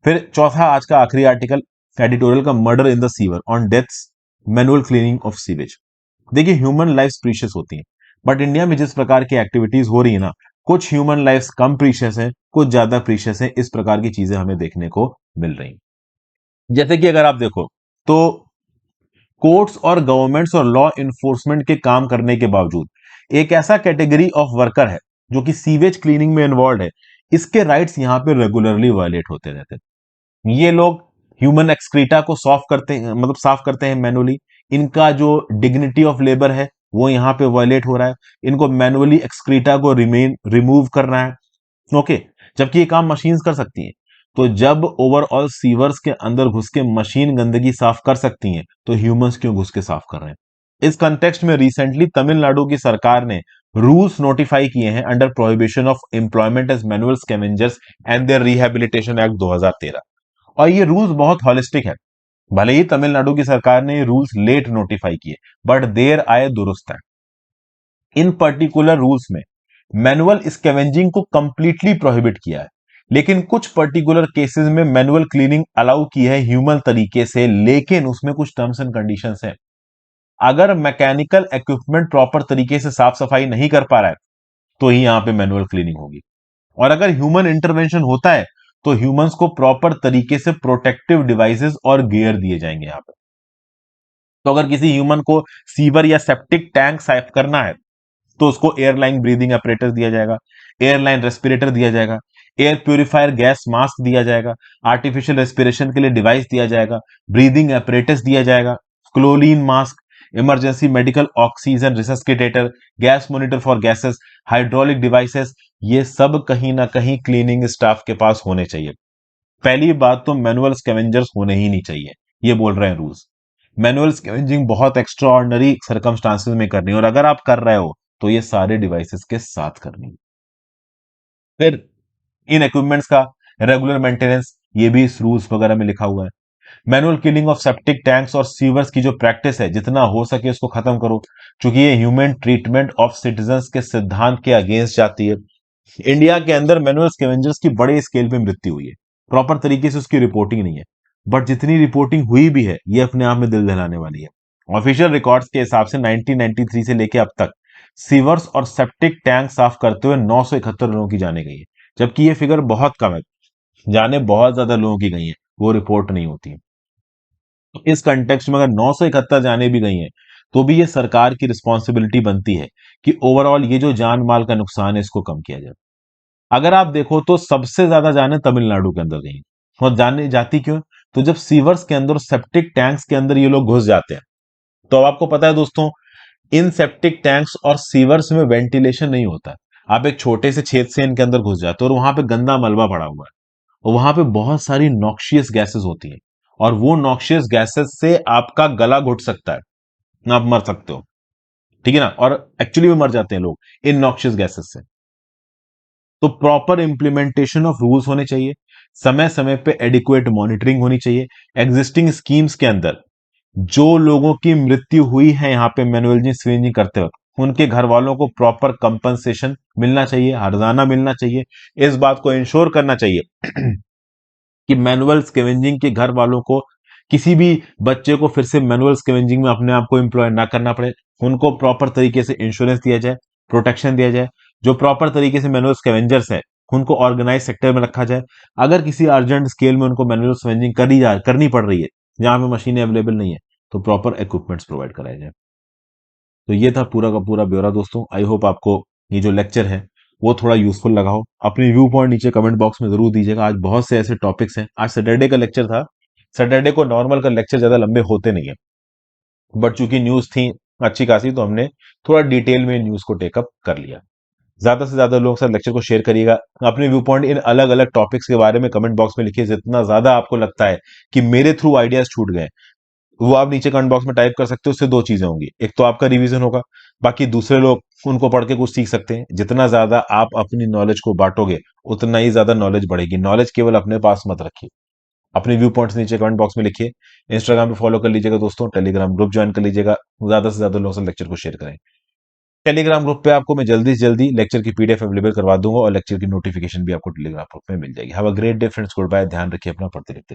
फिर चौथा आज का आखिरी आर्टिकल एडिटोरियल का, murder in the sewer on deaths manual cleaning of sewage. देखिए ह्यूमन लाइफ प्रीशियस होती हैं, बट इंडिया में जिस प्रकार की एक्टिविटीज हो रही है ना, कुछ ह्यूमन लाइफ कम प्रीशियस है, कुछ ज्यादा प्रीशियस है। इस प्रकार की चीजें हमें देखने को मिल रही हैं। जैसे कि अगर आप देखो तो कोर्ट्स और गवर्नमेंट्स और लॉ इन्फोर्समेंट के काम करने के बावजूद एक ऐसा कैटेगरी ऑफ वर्कर है जो कि सीवेज क्लीनिंग में इन्वॉल्व है, इसके राइट्स यहां पे रेगुलरली वायलेट होते रहते हैं। ये लोग ह्यूमन एक्सक्रीटा को सॉफ करते हैं, मतलब साफ करते हैं मैनुअली। इनका जो डिग्निटी ऑफ लेबर है वो यहाँ पे वायलेट हो रहा है। इनको मैनुअली एक्सक्रीटा को रिमूव करना है। ओके, जबकि ये काम मशीन्स कर सकती हैं। तो जब ओवरऑल सीवर्स के अंदर घुस के मशीन गंदगी साफ कर सकती हैं, तो ह्यूमंस क्यों घुस के साफ कर रहे हैं? इस कंटेक्स्ट में रिसेंटली तमिलनाडु की सरकार ने रूल्स नोटिफाई किए हैं under prohibition of employment as manual scavengers and their rehabilitation act 2013। और ये रूल्स बहुत हॉलिस्टिक है। भले ही तमिलनाडु की सरकार ने ये रूल्स लेट नोटिफाई किए, बट देर आए दुरुस्त है। इन पर्टिकुलर रूल्स में मैनुअल स्कैवेंजिंग को कंप्लीटली प्रोहिबिट किया है, लेकिन कुछ पर्टिकुलर केसेस में मैनुअल क्लीनिंग अलाउ की है ह्यूमन तरीके से, लेकिन उसमें कुछ टर्म्स एंड कंडीशंस हैं। अगर मैकेनिकल इक्विपमेंट प्रॉपर तरीके से साफ सफाई नहीं कर पा रहा है तो ही यहां पे मैनुअल क्लीनिंग होगी। और अगर ह्यूमन इंटरवेंशन होता है तो ह्यूमंस को प्रॉपर तरीके से प्रोटेक्टिव डिवाइसेस और गियर दिए जाएंगे यहां पे। तो अगर किसी ह्यूमन को सीवर या सेप्टिक टैंक साफ करना है तो उसको एयरलाइन ब्रीदिंग अपरेटस दिया जाएगा, एयरलाइन रेस्पिरेटर दिया जाएगा, एयर प्यूरिफायर गैस मास्क दिया जाएगा, आर्टिफिशियल रेस्पिरेशन के लिए डिवाइस दिया जाएगा, ब्रीदिंग अपरेटस दिया जाएगा, chlorine mask, emergency medical oxygen resuscitator, gas monitor for gases, hydraulic devices, ये सब कहीं ना कहीं क्लीनिंग स्टाफ के पास होने चाहिए। पहली बात तो मैनुअल स्कैवेंजर्स होने ही नहीं चाहिए, ये बोल रहे हैं रूल्स। मैनुअल स्कैवेंजिंग बहुत एक्स्ट्रा ऑर्डनरी सर्कमस्टांसेस में करनी है, और अगर आप कर रहे हो तो ये सारे डिवाइसेस के साथ करनी है। फिर इन इक्विपमेंट्स का रेगुलर मेंटेनेंस, ये भी इस रूल्स वगैरह में लिखा हुआ है। Manual cleaning of septic tanks और सीवर्स की जो प्रैक्टिस है जितना हो सके इसको खत्म करो, क्योंकि ये ह्यूमन ट्रीटमेंट ऑफ सिटीजंस के सिद्धांत के अगेंस्ट जाती है। इंडिया के अंदर मैनुअल स्कैवेंजर्स की बड़े स्केल पे मृत्यु हुई है, प्रॉपर तरीके से उसकी रिपोर्टिंग नहीं है। बट जितनी रिपोर्टिंग हुई भी है ये अपने आप में दिल दहलाने वाली है। ऑफिशियल रिकॉर्ड्स के हिसाब से 1993 से लेके अब तक सीवर्स और सेप्टिक टैंक साफ करते हुए 971 लोगों की जाने गई है, जबकि ये फिगर बहुत कम है। जाने बहुत ज्यादा लोगों की गई है, वो रिपोर्ट नहीं होती है। तो इस कंटेक्स्ट में अगर 971 जाने भी गई हैं तो भी ये सरकार की रिस्पॉन्सिबिलिटी बनती है कि ओवरऑल ये जो जान माल का नुकसान है इसको कम किया जाए। अगर आप देखो तो सबसे ज्यादा जाने तमिलनाडु के अंदर गई, और जाने जाती क्यों? तो जब सीवर्स के अंदर, सेप्टिक टैंक्स के अंदर ये लोग घुस जाते हैं, तो अब आपको पता है दोस्तों, इन सेप्टिक टैंक्स और सीवर्स में वेंटिलेशन नहीं होता है। आप एक छोटे से छेद से इनके अंदर घुस जाते हो और वहां पे गंदा मलबा पड़ा हुआ है, और वहां पे बहुत सारी नॉक्शियस गैसेस होती हैं, और वो नॉक्शियस गैसेस से आपका गला घुट सकता है, आप मर सकते हो। ठीक है ना, और एक्चुअली में मर जाते हैं लोग इन नॉक्शियस गैसेस से। तो प्रॉपर इंप्लीमेंटेशन ऑफ रूल्स होने चाहिए, समय समय पे एडिक्वेट मॉनिटरिंग होनी चाहिए। एग्जिस्टिंग स्कीम्स के अंदर जो लोगों की मृत्यु हुई है यहाँ पे मैनुअल स्विंजिंग करते वक्त, उनके घर वालों को प्रॉपर कंपनसेशन मिलना चाहिए, हर्जाना मिलना चाहिए। इस बात को इंश्योर करना चाहिए कि मैनुअल स्केवेंजिंग के घर वालों को किसी भी बच्चे को फिर से मैनुअल स्केवेंजिंग में अपने आप को एम्प्लॉय ना करना पड़े। उनको प्रॉपर तरीके से इंश्योरेंस दिया जाए, प्रोटेक्शन दिया जाए। जो प्रॉपर तरीके से मैनुअल स्केवेंजर्स है उनको ऑर्गेनाइज सेक्टर में रखा जाए। अगर किसी अर्जेंट स्केल में उनको मैनुअल स्केवेंजिंग करनी पड़ रही है जहां पे मशीनें अवेलेबल नहीं है, तो प्रॉपर इक्विपमेंट्स प्रोवाइड कराए जाए। तो ये था पूरा का पूरा ब्यौरा दोस्तों। आई होप आपको ये जो लेक्चर है वो थोड़ा यूजफुल लगा हो। अपने व्यू पॉइंट नीचे कमेंट बॉक्स में जरूर दीजिएगा। आज बहुत से ऐसे टॉपिक्स हैं, आज सैटरडे का लेक्चर था। सैटरडे को नॉर्मल का लेक्चर ज्यादा लंबे होते नहीं है, बट चूंकि न्यूज थी अच्छी खासी, तो हमने थोड़ा डिटेल में न्यूज को टेकअप कर लिया। ज्यादा से ज्यादा लोगों के साथ लेक्चर को शेयर करिएगा। अपने व्यू पॉइंट इन अलग अलग टॉपिक्स के बारे में कमेंट बॉक्स में लिखिए। जितना ज्यादा आपको लगता है कि मेरे थ्रू आइडियाज छूट गए, वो आप नीचे कमेंट बॉक्स में टाइप कर सकते हो। उससे दो चीजें होंगी, एक तो आपका रिवीजन होगा, बाकी दूसरे लोग उनको पढ़ के कुछ सीख सकते हैं। जितना ज्यादा आप अपनी नॉलेज को बांटोगे उतना ही ज्यादा नॉलेज बढ़ेगी। नॉलेज केवल अपने पास मत रखिए। अपने व्यू पॉइंट्स नीचे कमेंट बॉक्स में लिखिए। इंस्टाग्राम पे फॉलो कर लीजिएगा दोस्तों, टेलीग्राम ग्रुप ज्वाइन कर लीजिएगा। ज्यादा से ज्यादा लोगों से लेक्चर को शेयर करें। टेलीग्राम ग्रुप पे आपको मैं जल्दी से जल्दी लेक्चर की पीडीएफ अवेलेबल करवा दूंगा और लेक्चर की नोटिफिकेशन भी आपको टेलीग्राम ग्रुप में मिल जाएगी। Have a great day friends, goodbye, ध्यान रखिए अपना, पढ़ते लिखते रहिए।